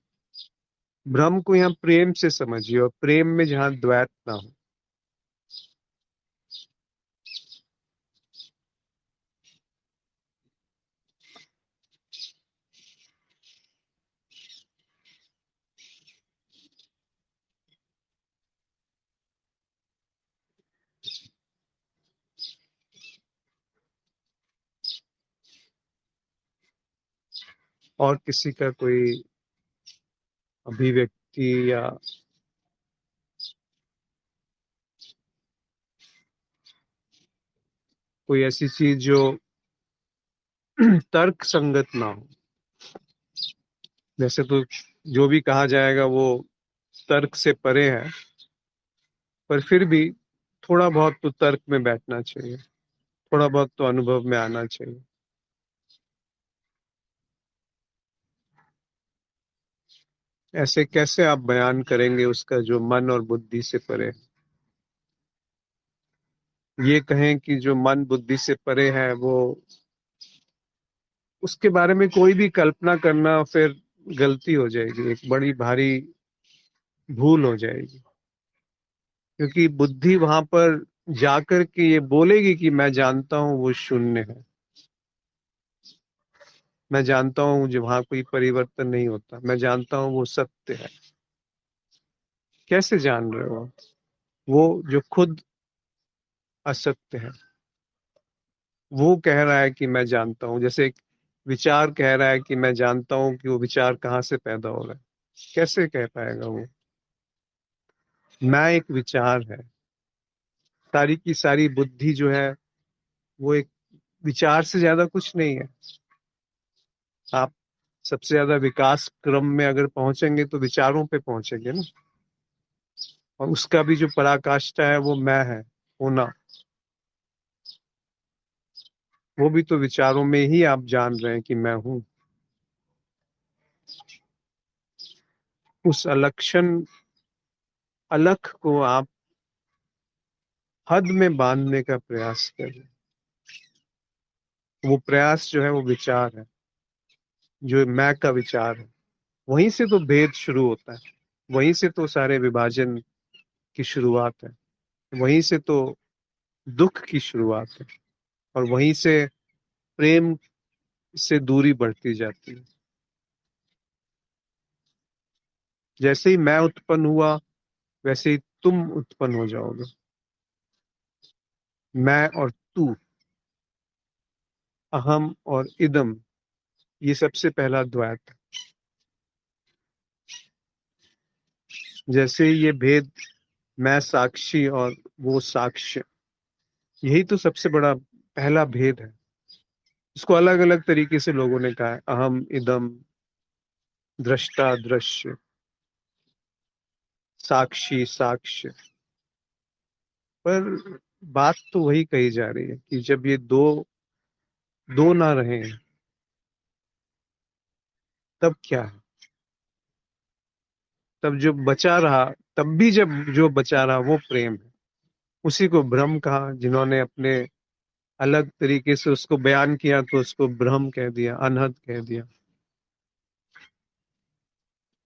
ब्रह्म को यहाँ प्रेम से समझिए, और प्रेम में जहाँ द्वैत ना हो। और किसी का कोई अभिव्यक्ति या कोई ऐसी चीज जो तर्क संगत ना हो। वैसे तो जो भी कहा जाएगा वो तर्क से परे है, पर फिर भी थोड़ा बहुत तो तर्क में बैठना चाहिए, थोड़ा बहुत तो अनुभव में आना चाहिए। ऐसे कैसे आप बयान करेंगे उसका जो मन और बुद्धि से परे है? ये कहें कि जो मन बुद्धि से परे है, वो उसके बारे में कोई भी कल्पना करना फिर गलती हो जाएगी, एक बड़ी भारी भूल हो जाएगी। क्योंकि बुद्धि वहां पर जाकर के ये बोलेगी कि मैं जानता हूं वो शून्य है, मैं जानता हूं जो वहां कोई परिवर्तन नहीं होता, मैं जानता हूं वो सत्य है। कैसे जान रहे हो आप? वो जो खुद असत्य है, वो कह रहा है कि मैं जानता हूं। जैसे एक विचार कह रहा है कि मैं जानता हूं कि वो विचार कहाँ से पैदा हो रहा है, कैसे कह पाएगा वो? मैं एक विचार है, सारी की सारी बुद्धि जो है वो एक विचार से ज्यादा कुछ नहीं है। आप सबसे ज्यादा विकास क्रम में अगर पहुंचेंगे तो विचारों पे पहुंचेंगे ना। और उसका भी जो पराकाष्ठा है वो मैं है, होना। वो भी तो विचारों में ही आप जान रहे हैं कि मैं हूं। उस अलक्षण अलख को आप हद में बांधने का प्रयास करें। वो प्रयास जो है वो विचार है, जो मैं का विचार है। वहीं से तो भेद शुरू होता है, वहीं से तो सारे विभाजन की शुरुआत है। वहीं से तो दुख की शुरुआत है, और वहीं से प्रेम से दूरी बढ़ती जाती है। जैसे ही मैं उत्पन्न हुआ, वैसे ही तुम उत्पन्न हो जाओगे। मैं और तू, अहम और इदम, ये सबसे पहला द्वैत है। जैसे ये भेद, मैं साक्षी और वो साक्ष्य, यही तो सबसे बड़ा पहला भेद है। इसको अलग अलग तरीके से लोगों ने कहा है, अहम इदम, दृष्टा दृश्य, साक्षी साक्ष्य। पर बात तो वही कही जा रही है कि जब ये दो दो ना रहे, तब क्या है? तब जो बचा रहा, तब भी जब जो बचा रहा वो प्रेम है। उसी को भ्रम कहा। जिन्होंने अपने अलग तरीके से उसको बयान किया तो उसको भ्रम कह दिया, अनहद कह दिया,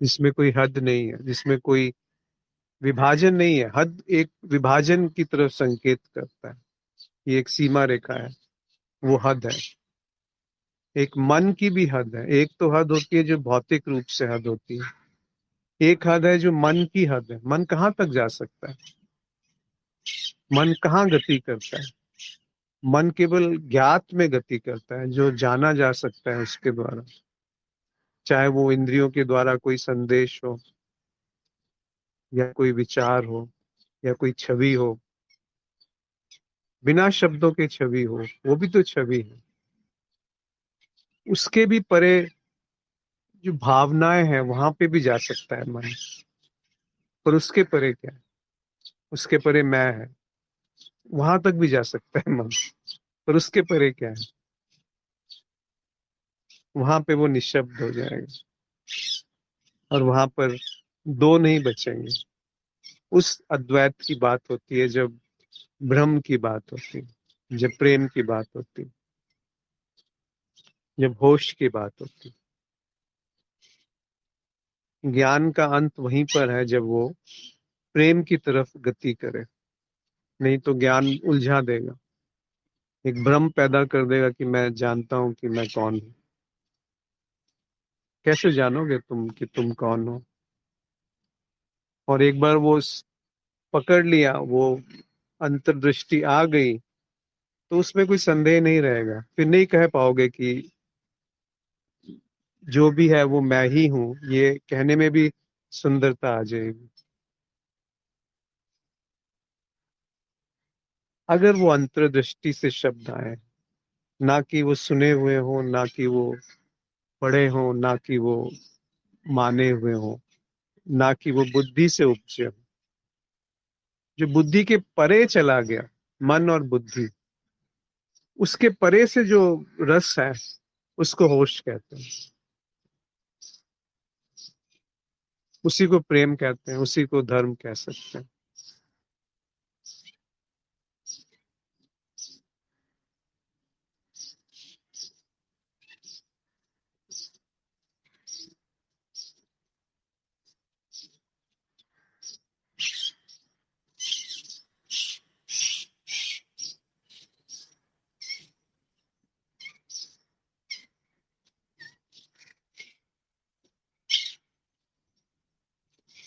जिसमें कोई हद नहीं है, जिसमें कोई विभाजन नहीं है। हद एक विभाजन की तरफ संकेत करता है। ये एक सीमा रेखा है, वो हद है। एक मन की भी हद है। एक तो हद होती है जो भौतिक रूप से हद होती है, एक हद है जो मन की हद है। मन कहाँ तक जा सकता है? मन कहाँ गति करता है? मन केवल ज्ञात में गति करता है, जो जाना जा सकता है उसके द्वारा, चाहे वो इंद्रियों के द्वारा कोई संदेश हो, या कोई विचार हो, या कोई छवि हो। बिना शब्दों के छवि हो, वो भी तो छवि है। उसके भी परे जो भावनाएं हैं, वहां पे भी जा सकता है मन। पर उसके परे क्या है? उसके परे मैं है, वहां तक भी जा सकता है मन। पर उसके परे क्या है? वहां पे वो निशब्द हो जाएगा, और वहां पर दो नहीं बचेंगे। उस अद्वैत की बात होती है जब ब्रह्म की बात होती है, जब प्रेम की बात होती है, जब होश की बात होती है। ज्ञान का अंत वहीं पर है जब वो प्रेम की तरफ गति करे। नहीं तो ज्ञान उलझा देगा, एक भ्रम पैदा कर देगा कि मैं जानता हूं कि मैं कौन हूं। कैसे जानोगे तुम कि तुम कौन हो? और एक बार वो पकड़ लिया, वो अंतर्दृष्टि आ गई, तो उसमें कोई संदेह नहीं रहेगा। फिर नहीं कह पाओगे कि जो भी है वो मैं ही हूं। ये कहने में भी सुंदरता आ जाएगी। अगर वो अंतर्दृष्टि से शब्द आए, ना कि वो सुने हुए हो, ना कि वो पढ़े हो, ना कि वो माने हुए हो, ना कि वो बुद्धि से उपजे हो, जो बुद्धि के परे चला गया, मन और बुद्धि, उसके परे से जो रस है, उसको होश कहते हैं। उसी को प्रेम कहते हैं, उसी को धर्म कह सकते हैं।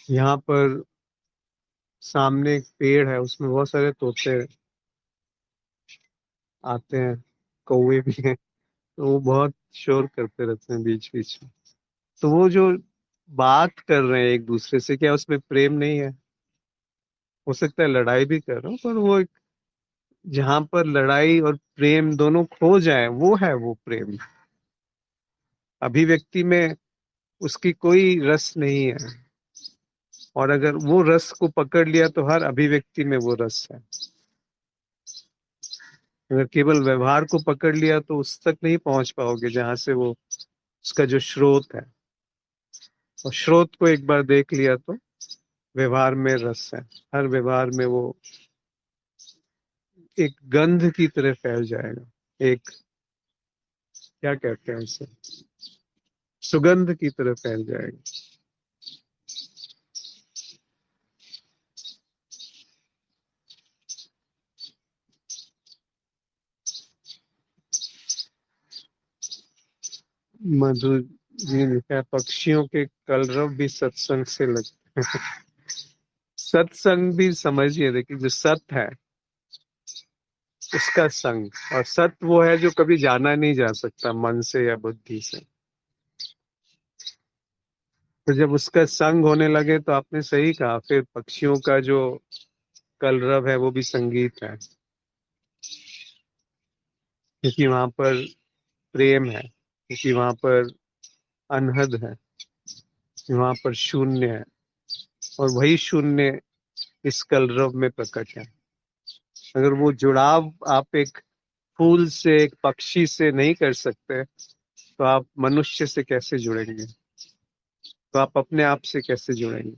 यहाँ पर सामने एक पेड़ है, उसमें बहुत सारे तोते आते हैं, कौवे भी हैं। तो वो बहुत शोर करते रहते हैं बीच बीच में। तो वो जो बात कर रहे हैं एक दूसरे से, क्या उसमें प्रेम नहीं है? हो सकता है लड़ाई भी कर रहा हूँ, पर वो एक, जहां पर लड़ाई और प्रेम दोनों खो जाए, वो है वो प्रेम। अभिव्यक्ति में उसकी कोई रस नहीं है, और अगर वो रस को पकड़ लिया तो हर अभिव्यक्ति में वो रस है। अगर केवल व्यवहार को पकड़ लिया तो उस तक नहीं पहुंच पाओगे जहां से वो, उसका जो स्रोत है। और स्रोत को एक बार देख लिया तो व्यवहार में रस है। हर व्यवहार में वो एक गंध की तरह फैल जाएगा। एक, क्या कहते हैं उसे, सुगंध की तरह फैल जाएगा। मधु जी ने लिखा है, पक्षियों के कलरव भी सत्संग से लगते हैं। सत्संग भी समझिए, देखिए जो सत है उसका संग, और सत वो है जो कभी जाना नहीं जा सकता मन से या बुद्धि से। तो जब उसका संग होने लगे तो आपने सही कहा, फिर पक्षियों का जो कलरव है वो भी संगीत है, क्योंकि वहां पर प्रेम है, क्योंकि वहां पर अनहद है, वहां पर शून्य है, और वही शून्य इस कलरव में प्रकट है। अगर वो जुड़ाव आप एक फूल से, एक पक्षी से नहीं कर सकते, तो आप मनुष्य से कैसे जुड़ेंगे? तो आप अपने आप से कैसे जुड़ेंगे?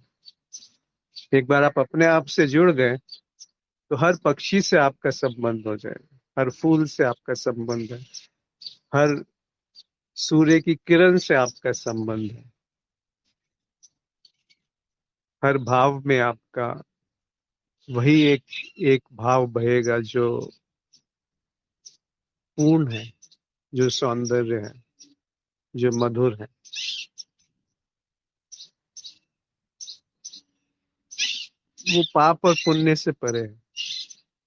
एक बार आप अपने आप से जुड़ गए तो हर पक्षी से आपका संबंध हो जाएगा, हर फूल से आपका संबंध है, हर सूर्य की किरण से आपका संबंध है, हर भाव में आपका वही एक एक भाव बहेगा जो पूर्ण है, जो सौंदर्य है, जो मधुर है। वो पाप और पुण्य से परे है,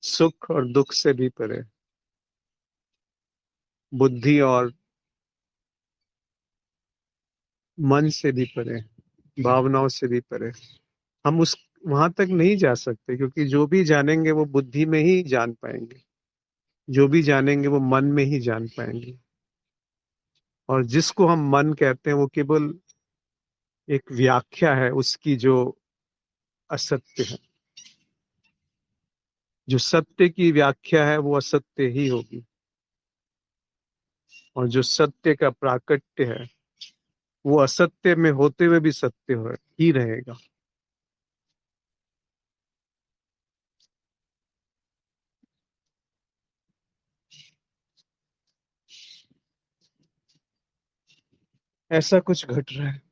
सुख और दुख से भी परे, बुद्धि और मन से भी परे, भावनाओं से भी परे। हम उस वहां तक नहीं जा सकते, क्योंकि जो भी जानेंगे वो बुद्धि में ही जान पाएंगे, जो भी जानेंगे वो मन में ही जान पाएंगे। और जिसको हम मन कहते हैं वो केवल एक व्याख्या है उसकी, जो असत्य है। जो सत्य की व्याख्या है वो असत्य ही होगी, और जो सत्य का प्राकट्य है वो असत्य में होते हुए भी सत्य हो ही रहेगा। ऐसा कुछ घट रहा है।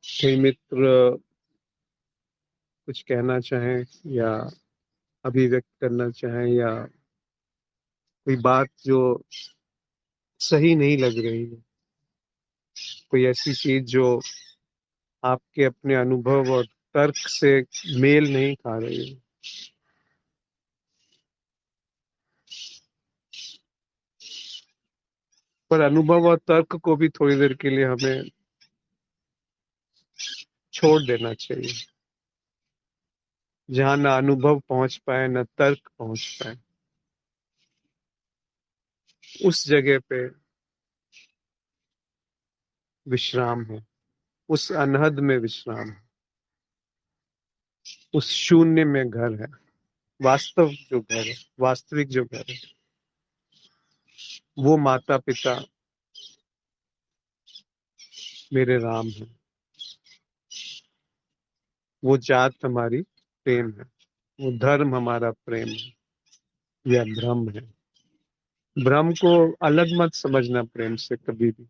कोई मित्र कुछ कहना चाहें, या अभिव्यक्त करना चाहें, या कोई बात जो सही नहीं लग रही है, कोई ऐसी चीज जो आपके अपने अनुभव और तर्क से मेल नहीं खा रही है, पर अनुभव और तर्क को भी थोड़ी देर के लिए हमें छोड़ देना चाहिए। जहां ना अनुभव पहुंच पाए ना तर्क पहुंच पाए, उस जगह पे विश्राम है, उस अनहद में विश्राम है, उस शून्य में घर है। वास्तव जो घर है, वास्तविक जो घर है, वो माता पिता मेरे राम है, वो जात हमारी प्रेम है, वो धर्म हमारा प्रेम है, या भ्रम है। भ्रम को अलग मत समझना प्रेम से कभी भी।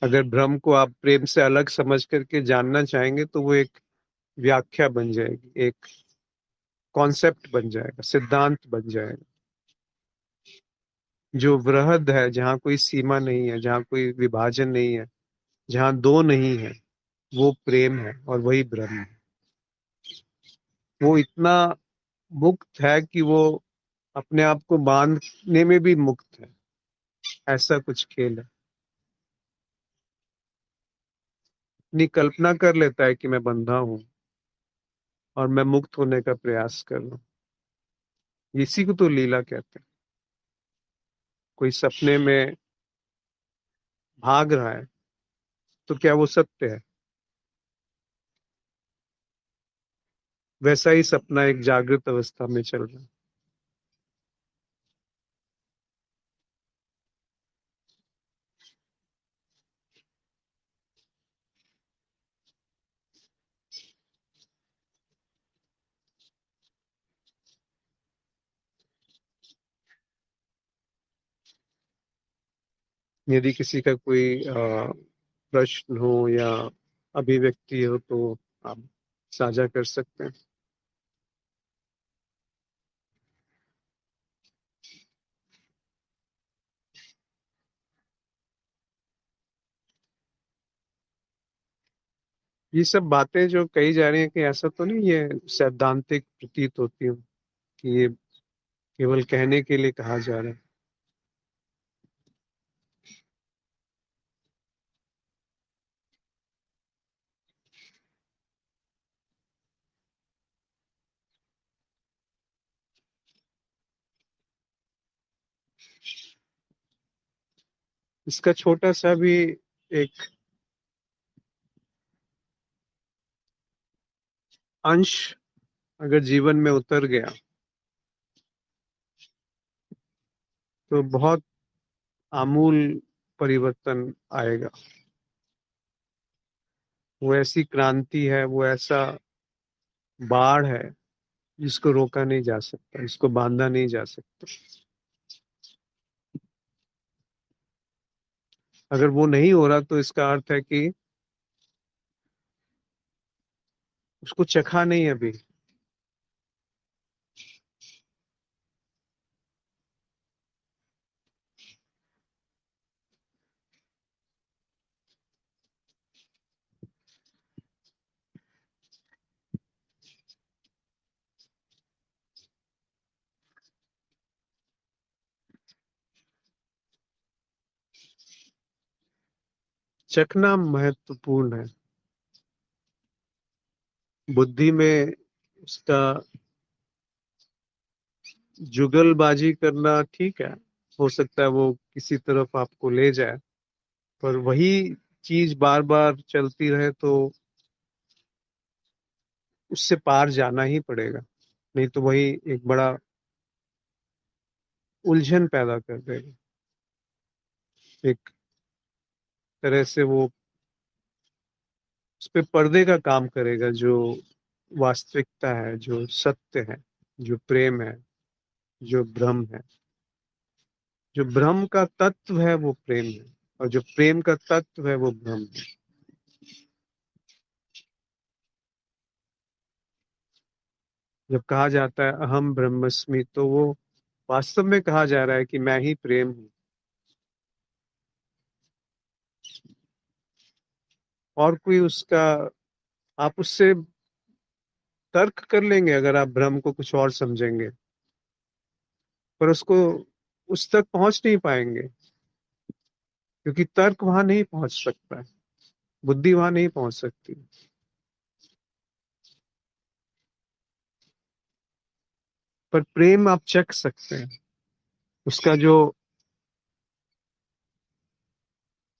अगर भ्रम को आप प्रेम से अलग समझ करके जानना चाहेंगे तो वो एक व्याख्या बन जाएगी, एक कॉन्सेप्ट बन जाएगा, सिद्धांत बन जाएगा। जो वृहद है, जहाँ कोई सीमा नहीं है, जहाँ कोई विभाजन नहीं है, जहाँ दो नहीं है, वो प्रेम है, और वही ब्रह्म है। वो इतना मुक्त है कि वो अपने आप को बांधने में भी मुक्त है। ऐसा कुछ खेल है। अपनी कल्पना कर लेता है कि मैं बंधा हूं और मैं मुक्त होने का प्रयास कर रहा हूँ। इसी को तो लीला कहते हैं। कोई सपने में भाग रहा है तो क्या वो सत्य है? वैसा ही सपना एक जागृत अवस्था में चल रहा है। यदि किसी का कोई प्रश्न हो या अभिव्यक्ति हो तो आप साझा कर सकते हैं। ये सब बातें जो कही जा रही हैं, कि ऐसा तो नहीं ये सैद्धांतिक प्रतीत होती हो कि ये केवल कहने के लिए कहा जा रहा है। इसका छोटा सा भी एक अंश अगर जीवन में उतर गया तो बहुत आमूल परिवर्तन आएगा। वो ऐसी क्रांति है, वो ऐसा बाढ़ है जिसको रोका नहीं जा सकता, जिसको बांधा नहीं जा सकता। अगर वो नहीं हो रहा तो इसका अर्थ है कि उसको चखा नहीं अभी। चखना महत्वपूर्ण है। बुद्धि में उसका जुगलबाजी करना ठीक है, हो सकता है वो किसी तरफ आपको ले जाए, पर वही चीज बार बार चलती रहे तो उससे पार जाना ही पड़ेगा। नहीं तो वही एक बड़ा उलझन पैदा कर देगा। एक तरह से वो उस पे पर्दे का काम करेगा। जो वास्तविकता है, जो सत्य है, जो प्रेम है, जो ब्रह्म है, जो ब्रह्म का तत्व है वो प्रेम है, और जो प्रेम का तत्व है वो ब्रह्म है। जब कहा जाता है अहम ब्रह्मस्मि, तो वो वास्तव में कहा जा रहा है कि मैं ही प्रेम हूँ। और कोई उसका, आप उससे तर्क कर लेंगे अगर आप ब्रह्म को कुछ और समझेंगे, पर उसको उस तक पहुंच नहीं पाएंगे, क्योंकि तर्क वहां नहीं पहुंच सकता है, बुद्धि वहां नहीं पहुंच सकती। पर प्रेम आप चख सकते हैं। उसका जो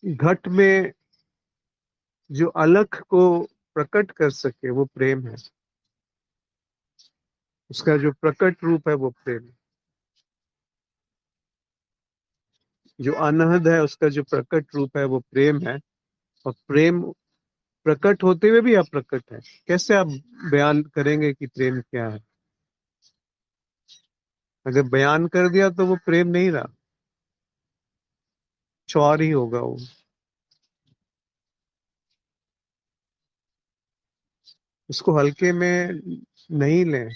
घट में जो अलख को प्रकट कर सके वो प्रेम है। उसका जो प्रकट रूप है वो प्रेम है। जो अनहद है उसका जो प्रकट रूप है वो प्रेम है। और प्रेम प्रकट होते हुए भी अप्रकट है। कैसे आप बयान करेंगे कि प्रेम क्या है? अगर बयान कर दिया तो वो प्रेम नहीं रहा, कुछ और ही होगा वो। उसको हल्के में नहीं लें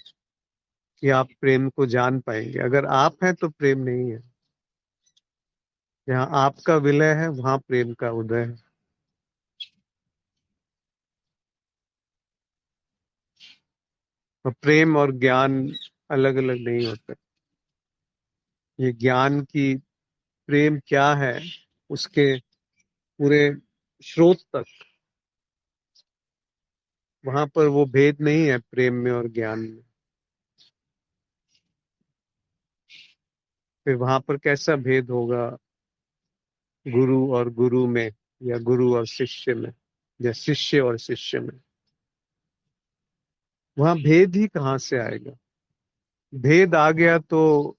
कि आप प्रेम को जान पाएंगे। अगर आप हैं तो प्रेम नहीं है। जहाँ आपका विलय है वहां प्रेम का उदय है। और प्रेम और ज्ञान अलग अलग नहीं होते। ये ज्ञान की प्रेम क्या है, उसके पूरे स्रोत तक, वहां पर वो भेद नहीं है प्रेम में और ज्ञान में। फिर वहां पर कैसा भेद होगा गुरु और गुरु में, या गुरु और शिष्य में, या शिष्य और शिष्य में? वहां भेद ही कहाँ से आएगा? भेद आ गया तो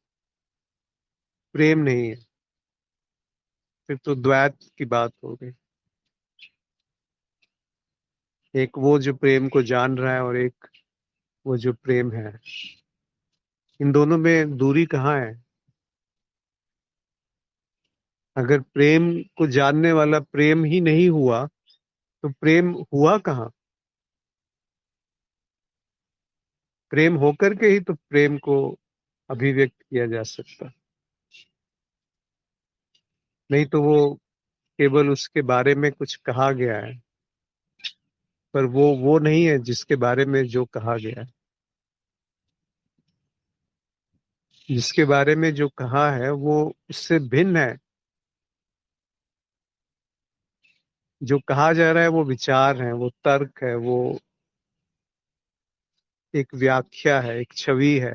प्रेम नहीं है, फिर तो द्वैत की बात हो गई। एक वो जो प्रेम को जान रहा है, और एक वो जो प्रेम है। इन दोनों में दूरी कहाँ है? अगर प्रेम को जानने वाला प्रेम ही नहीं हुआ तो प्रेम हुआ कहाँ? प्रेम होकर के ही तो प्रेम को अभिव्यक्त किया जा सकता, नहीं तो वो केवल उसके बारे में कुछ कहा गया है, पर वो नहीं है जिसके बारे में जो कहा गया है। जिसके बारे में जो कहा है वो उससे भिन्न है। जो कहा जा रहा है वो विचार है, वो तर्क है, वो एक व्याख्या है, एक छवि है,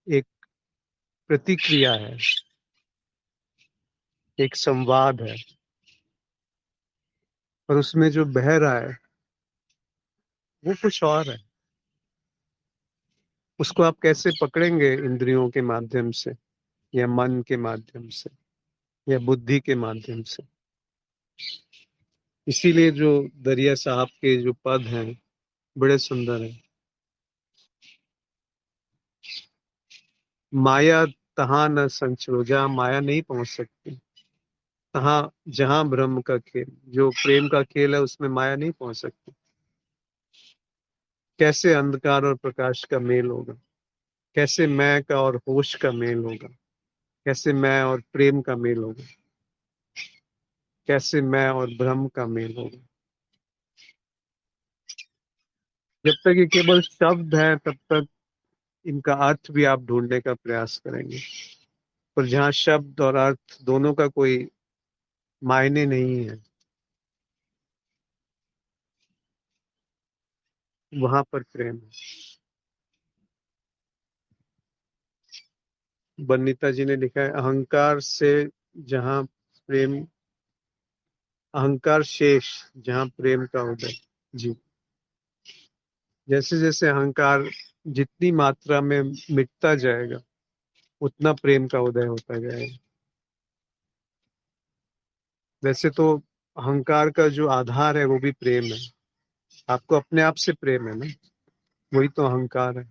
एक प्रतिक्रिया है, एक संवाद है। और उसमें जो बह रहा है वो कुछ और है। उसको आप कैसे पकड़ेंगे? इंद्रियों के माध्यम से, या मन के माध्यम से, या बुद्धि के माध्यम से? इसीलिए जो दरिया साहब के जो पद हैं बड़े सुंदर हैं। माया तहाँ न संचरो, जहाँ माया नहीं पहुंच सकती, तहाँ जहां ब्रह्म का खेल, जो प्रेम का खेल है उसमें माया नहीं पहुंच सकती। कैसे अंधकार और प्रकाश का मेल होगा? कैसे मैं का और होश का मेल होगा? कैसे मैं और प्रेम का मेल होगा? कैसे मैं और ब्रह्म का मेल होगा? जब तक ये केवल शब्द है तब तक इनका अर्थ भी आप ढूंढने का प्रयास करेंगे, पर जहाँ शब्द और अर्थ दोनों का कोई मायने नहीं है, वहां पर प्रेम है। बन्नीता जी ने लिखा है, अहंकार से जहाँ प्रेम, अहंकार शेष जहाँ प्रेम का उदय। जी। जैसे जैसे अहंकार जितनी मात्रा में मिटता जाएगा उतना प्रेम का उदय होता जाएगा। वैसे तो अहंकार का जो आधार है वो भी प्रेम है। आपको अपने आप से प्रेम है ना, वही तो अहंकार है।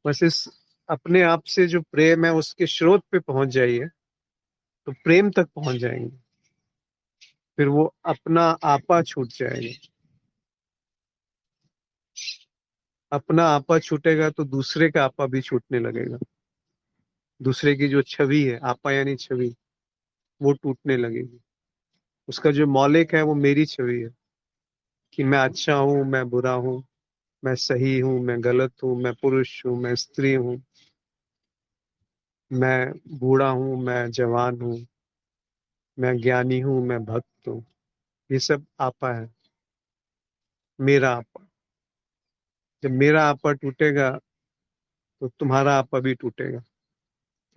बस इस अपने आप से जो प्रेम है उसके स्रोत पे पहुंच जाइए तो प्रेम तक पहुंच जाएंगे। फिर वो अपना आपा छूट जाएगा। अपना आपा छूटेगा तो दूसरे का आपा भी छूटने लगेगा। दूसरे की जो छवि है, आपा यानी छवि, वो टूटने लगेगी। उसका जो मौलिक है वो मेरी छवि है, कि मैं अच्छा हूं, मैं बुरा हूं, मैं सही हूं, मैं गलत हूं, मैं पुरुष हूं, मैं स्त्री हूं, मैं बूढ़ा हूं, मैं जवान हूं, मैं ज्ञानी हूं, मैं भक्त हूं। ये सब आपा है, मेरा आपा। जब मेरा आपा टूटेगा तो तुम्हारा आपा भी टूटेगा।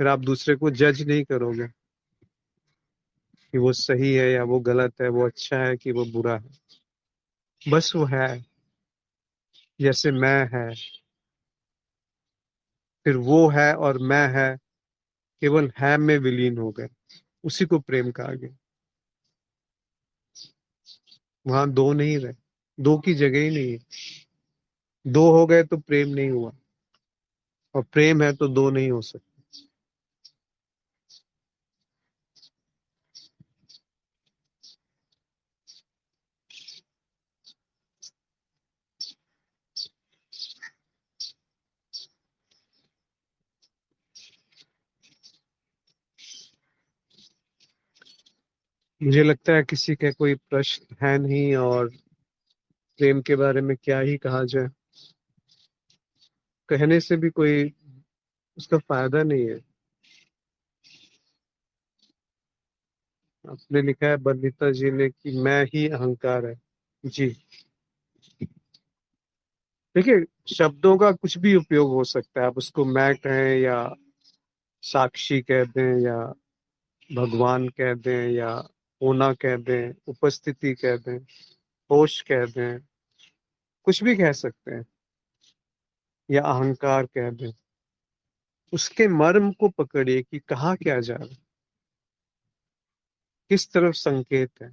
फिर आप दूसरे को जज नहीं करोगे कि वो सही है या वो गलत है, वो अच्छा है कि वो बुरा है। बस वो है जैसे मैं है। फिर वो है और मैं है केवल है में विलीन हो गए। उसी को प्रेम कहा गया। वहां दो नहीं रहे, दो की जगह ही नहीं है। दो हो गए तो प्रेम नहीं हुआ, और प्रेम है तो दो नहीं हो सकते। मुझे लगता है किसी का कोई प्रश्न है नहीं, और प्रेम के बारे में क्या ही कहा जाए। कहने से भी कोई उसका फायदा नहीं है। आपने लिखा है बंदिता जी ने कि मैं ही अहंकार है। जी। देखिए, शब्दों का कुछ भी उपयोग हो सकता है। आप उसको मैं कहें, या साक्षी कह दें, या भगवान कह दें, या होना कह दें, उपस्थिति कह दें, होश कह दें, कुछ भी कह सकते हैं, या अहंकार कह दें। उसके मर्म को पकड़िए कि कहा क्या जा रहा है, किस तरफ संकेत है।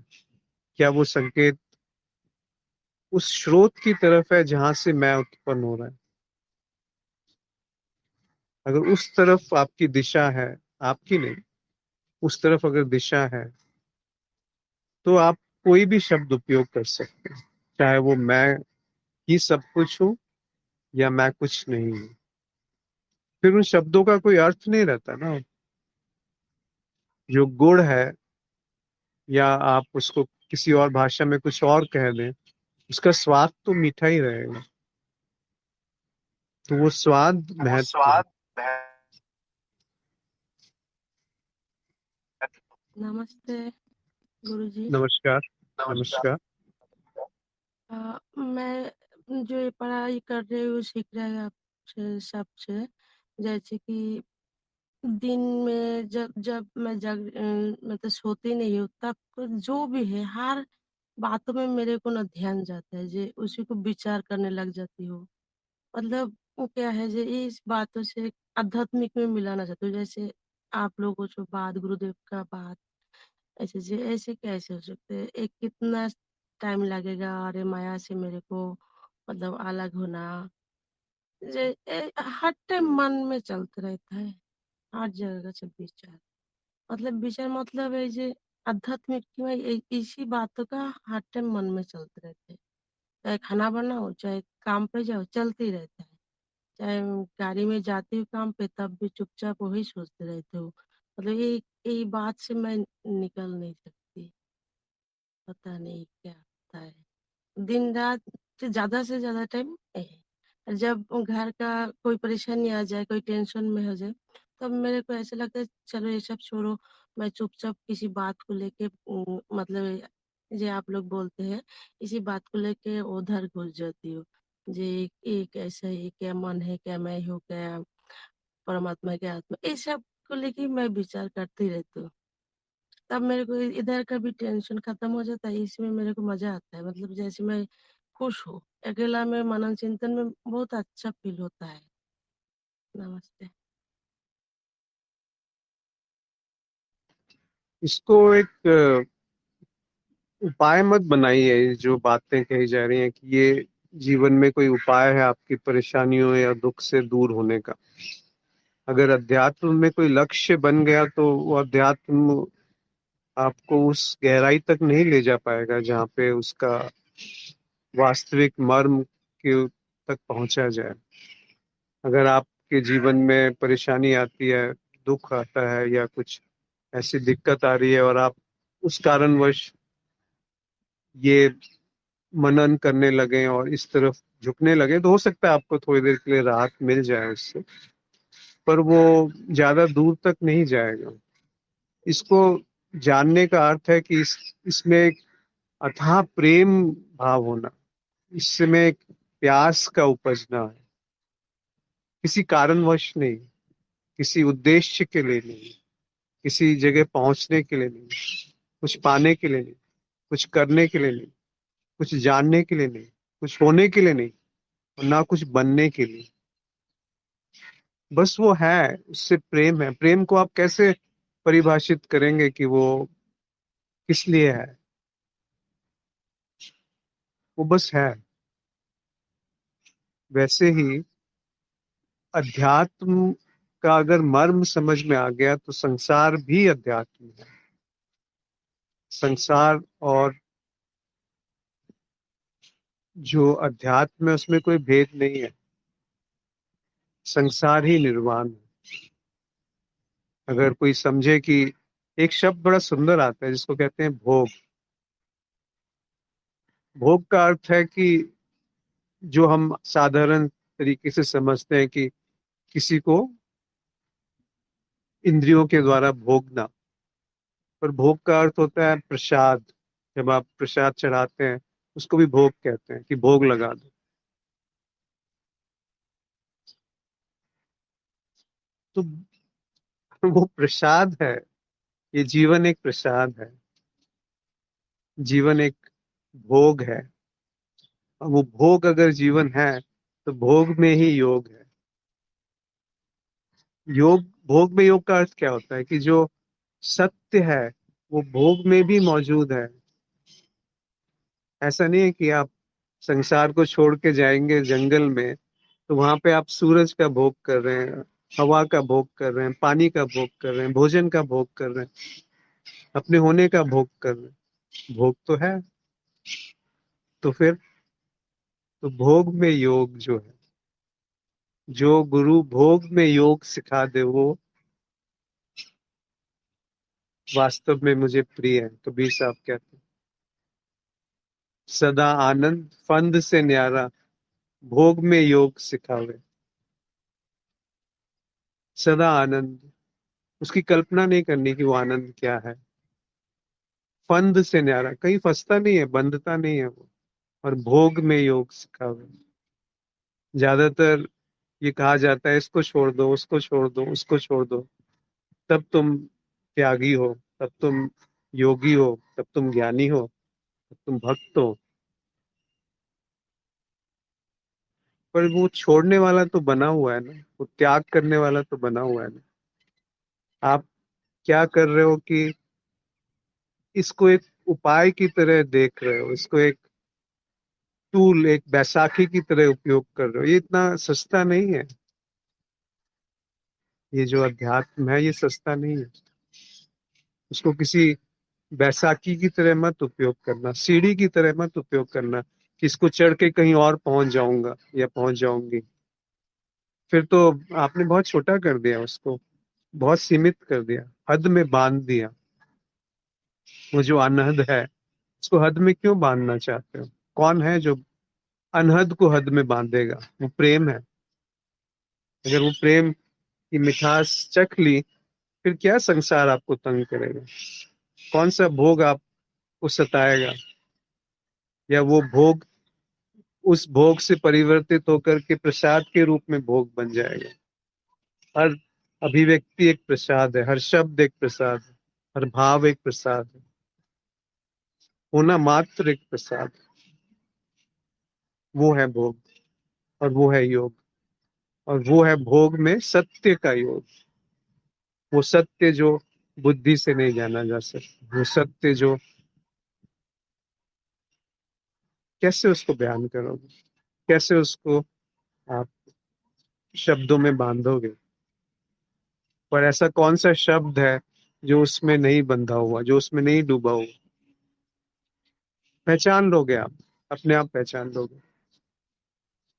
क्या वो संकेत उस स्रोत की तरफ है जहां से मैं उत्पन्न हो रहा है? अगर उस तरफ आपकी दिशा है, आपकी नहीं, उस तरफ अगर दिशा है, तो आप कोई भी शब्द उपयोग कर सकते हैं। चाहे वो मैं कि सब कुछ हूँ या मैं कुछ नहीं हूँ। फिर उन शब्दों का कोई अर्थ नहीं रहता ना। जो गुण है, या आप उसको किसी और भाषा में कुछ और कह दें, उसका स्वाद तो मीठा ही रहेगा। तो वो स्वाद वो महत्व है। स्वाद है। नमस्ते गुरुजी। नमस्कार। नमस्कार। नमस्कार। मैं जो ये पढ़ाई कर रही हूँ सीख रहा है आपसे सबसे, जैसे कि दिन में जब जब मैं मतलब सोती नहीं हूँ तब को जो भी है हर बातों में मेरे को ना ध्यान जाता है, जे उसी को विचार करने लग जाती हूँ। मतलब वो क्या है जे इस बातों से आध्यात्मिक में मिलाना चाहती हूँ, जैसे आप लोगों जो बात गुरुदेव का बात, ऐसे जे ऐसे कैसे हो सकते हैं, एक कितना टाइम लगेगा अरे माया से मेरे को मतलब अलग होना, हर टाइम मन में चलते रहता है, हर जगह का सब विचार, मतलब विचार मतलब है जे आध्यात्मिक में इसी बातों का हर टाइम मन में चलते रहते हैं। चाहे खाना बनाओ चाहे काम पे जाओ चलते ही रहता है, चाहे गाड़ी में जाती हूँ काम पे तब भी चुपचाप वही सोचते रहते हो। मतलब ये बात से मैं निकल नहीं सकती, पता नहीं क्या होता है। दिन रात से ज्यादा टाइम है, जब घर का कोई परेशानी आ जाए कोई टेंशन में हो जाए तब मेरे को ऐसा लगता है चलो ये सब छोड़ो, मैं चुपचाप किसी बात को लेके मतलब जो आप लोग बोलते हैं इसी बात को लेके उधर घुस जाती हूँ। जे ये कैसा है, क्या मन है, क्या मैं हूँ, क्या परमात्मा, क्या आत्मा, ये सब को लेके मैं विचार करती रहती हूँ। तब मेरे को इधर का भी टेंशन खत्म हो जाता है, इसमें मेरे को मजा आता है, मतलब जैसे मैं खुश हूँ। अकेला में मनन चिंतन में बहुत अच्छा फील होता है। नमस्ते। इसको एक उपाय मत बनाइए। ये जो बातें कही जा रही हैं कि ये जीवन में कोई उपाय है आपकी परेशानियों या दुख से दूर होने का। अगर अध्यात्म में कोई लक्ष्य बन गया तो वो अध्यात्म आपको उस गहराई तक नहीं ले जा पाएगा जहाँ पे उसका वास्तविक मर्म के तक पहुंचा जाए। अगर आपके जीवन में परेशानी आती है, दुख आता है, या कुछ ऐसी दिक्कत आ रही है और आप उस कारणवश ये मनन करने लगे और इस तरफ झुकने लगे, तो हो सकता है आपको थोड़ी देर के लिए राहत मिल जाए उससे, पर वो ज्यादा दूर तक नहीं जाएगा। इसको जानने का अर्थ है कि इसमें एक अथाह प्रेम भाव होना, इसमें एक प्यास का उपजना है। किसी कारणवश नहीं, किसी उद्देश्य के लिए नहीं, किसी जगह पहुंचने के लिए नहीं, कुछ पाने के लिए नहीं, कुछ करने के लिए नहीं, कुछ जानने के लिए नहीं, कुछ होने के लिए नहीं, और ना कुछ बनने के लिए। बस वो है, उससे प्रेम है। प्रेम को आप कैसे परिभाषित करेंगे कि वो किस लिए है? वो बस है। वैसे ही अध्यात्म का अगर मर्म समझ में आ गया तो संसार भी अध्यात्म है। संसार और जो अध्यात्म है उसमें कोई भेद नहीं है। संसार ही निर्वाण है। अगर कोई समझे कि एक शब्द बड़ा सुंदर आता है जिसको कहते हैं भोग। भोग का अर्थ है कि जो हम साधारण तरीके से समझते हैं कि किसी को इंद्रियों के द्वारा भोगना, पर भोग का अर्थ होता है प्रसाद। जब आप प्रसाद चढ़ाते हैं उसको भी भोग कहते हैं, कि भोग लगा दो। तो वो प्रसाद है। ये जीवन एक प्रसाद है। जीवन एक भोग है। और वो भोग अगर जीवन है तो भोग में ही योग है। योग, भोग में योग का अर्थ क्या होता है कि जो सत्य है वो भोग में भी मौजूद है। ऐसा नहीं है कि आप संसार को छोड़ के जाएंगे जंगल में तो वहां पे आप सूरज का भोग कर रहे हैं, हवा का भोग कर रहे हैं, पानी का भोग कर रहे हैं, भोजन का भोग कर रहे हैं, अपने होने का भोग कर रहे हैं। भोग तो है। तो फिर तो भोग में योग जो है, जो गुरु भोग में योग सिखा दे वो वास्तव में मुझे प्रिय है। कबीर साहब कहते हैं, सदा आनंद फंद से न्यारा, भोग में योग सिखावे। सदा आनंद, उसकी कल्पना नहीं करनी कि वो आनंद क्या है। फंद से न्यारा, कहीं फंसता नहीं है, बंधता नहीं है वो। और भोग में योग सिखावे। ज्यादातर ये कहा जाता है, इसको छोड़ दो, उसको छोड़ दो, उसको छोड़ दो, तब तुम त्यागी हो, तब तुम योगी हो, तब तुम ज्ञानी हो, तब तुम भक्त हो। पर वो छोड़ने वाला तो बना हुआ है ना, वो त्याग करने वाला तो बना हुआ है ना। आप क्या कर रहे हो कि इसको एक उपाय की तरह देख रहे हो, इसको एक टूल, एक बैसाखी की तरह उपयोग कर रहे हो। ये इतना सस्ता नहीं है। ये जो अध्यात्म है ये सस्ता नहीं है। उसको किसी बैसाखी की तरह मत उपयोग करना, सीढ़ी की तरह मत उपयोग करना कि इसको चढ़ के कहीं और पहुंच जाऊंगा या पहुंच जाऊंगी। फिर तो आपने बहुत छोटा कर दिया उसको, बहुत सीमित कर दिया, हद में बांध दिया। वो जो अनहद है, उसको हद में क्यों बांधना चाहते हो? कौन है जो अनहद को हद में बांधेगा? वो प्रेम है। अगर वो प्रेम की मिठास चख ली, फिर क्या संसार आपको तंग करेगा? कौन सा भोग आपको सताएगा? या वो भोग उस भोग से परिवर्तित होकर के प्रसाद के रूप में भोग बन जाएगा। हर अभिव्यक्ति एक प्रसाद है, हर शब्द एक प्रसाद है, हर भाव एक प्रसाद है, होना मात्र एक प्रसाद है। वो है भोग, और वो है योग, और वो है भोग में सत्य का योग। वो सत्य जो बुद्धि से नहीं जाना जा सकता, वो सत्य जो, कैसे उसको बयान करोगे, कैसे उसको आप शब्दों में बांधोगे? पर ऐसा कौन सा शब्द है जो उसमें नहीं बंधा हुआ, जो उसमें नहीं डूबा हुआ? पहचान लोगे आप, अपने आप पहचान लोगे।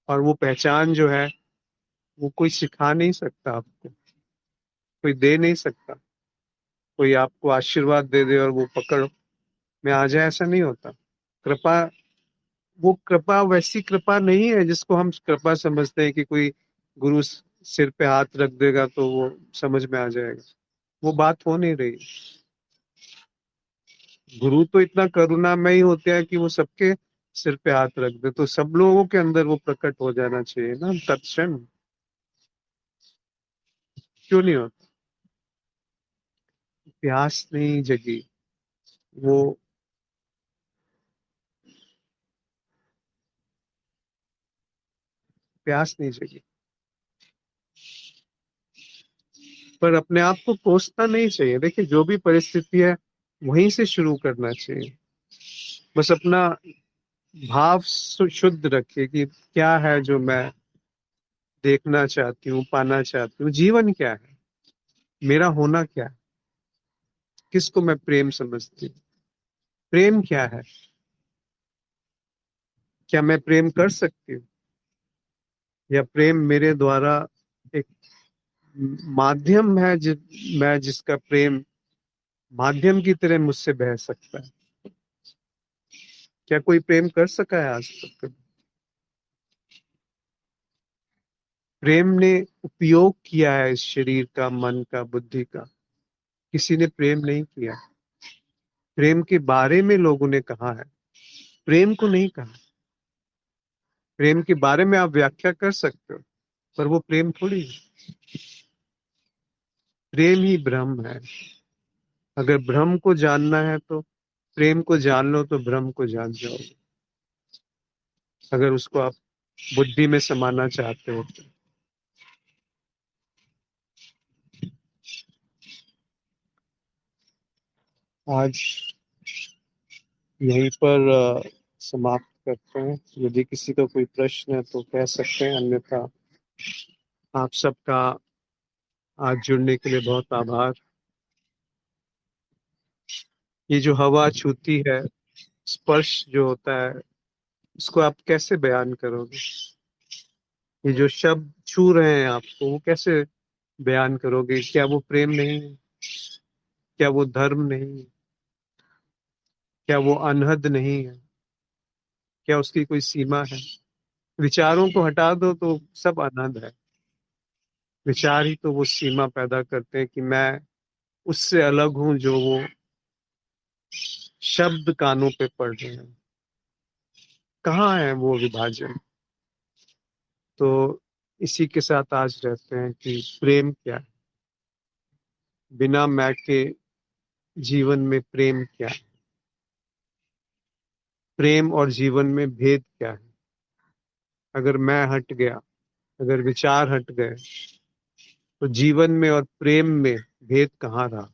और वो पहचान जो है, वो कोई सिखा नहीं सकता आपको, कोई दे नहीं सकता। कोई आपको आशीर्वाद दे दे और वो पकड़ में आ जाए, ऐसा नहीं होता। कृपा, वो कृपा वैसी कृपा नहीं है जिसको हम कृपा समझते हैं कि कोई गुरु सिर पे हाथ रख देगा तो वो समझ में आ जाएगा। वो बात हो नहीं रही। गुरु तो इतना करुणामयी होते हैं कि वो सबके सिर पे हाथ रख दे, तो सब लोगों के अंदर वो प्रकट हो जाना चाहिए ना तत्क्षण। क्यों नहीं होता? प्यास नहीं जगी। वो प्यास नहीं जगी। पर अपने आप को कोसना नहीं चाहिए। देखिए, जो भी परिस्थिति है वहीं से शुरू करना चाहिए। बस अपना भाव शुद्ध रखिए कि क्या है जो मैं देखना चाहती हूँ, पाना चाहती हूँ। जीवन क्या है, मेरा होना क्या है, किसको मैं प्रेम समझती हूँ? प्रेम क्या है? क्या मैं प्रेम कर सकती हूँ, या प्रेम मेरे द्वारा एक माध्यम है, मैं जिसका प्रेम माध्यम की तरह मुझसे बह सकता है? क्या कोई प्रेम कर सका है आज तक कभी? प्रेम ने उपयोग किया है इस शरीर का, मन का, बुद्धि का। किसी ने प्रेम नहीं किया। प्रेम के बारे में लोगों ने कहा है, प्रेम को नहीं कहा। प्रेम के बारे में आप व्याख्या कर सकते हो, पर वो प्रेम थोड़ी है। प्रेम ही ब्रह्म है। अगर ब्रह्म को जानना है तो प्रेम को जान लो, तो ब्रह्म को जान जाओगे। अगर उसको आप बुद्धि में समाना चाहते हो तो। आज यहीं पर समाप्त करते हैं। यदि किसी का कोई प्रश्न है तो कह सकते हैं, अन्यथा आप सबका आज जुड़ने के लिए बहुत आभार। ये जो हवा छूती है, स्पर्श जो होता है, उसको आप कैसे बयान करोगे? ये जो शब्द छू रहे हैं आपको, वो कैसे बयान करोगे? क्या वो प्रेम नहीं है? क्या वो धर्म नहीं है? क्या वो अनहद नहीं है? क्या उसकी कोई सीमा है? विचारों को हटा दो तो सब अनहद है। विचार ही तो वो सीमा पैदा करते हैं कि मैं उससे अलग हूं जो वो शब्द कानों पे पड़ रहे हैं। कहाँ है वो विभाजन? तो इसी के साथ आज रहते हैं कि प्रेम क्या है, बिना मैं के जीवन में प्रेम क्या है, प्रेम और जीवन में भेद क्या है। अगर मैं हट गया, अगर विचार हट गए, तो जीवन में और प्रेम में भेद कहाँ रहा?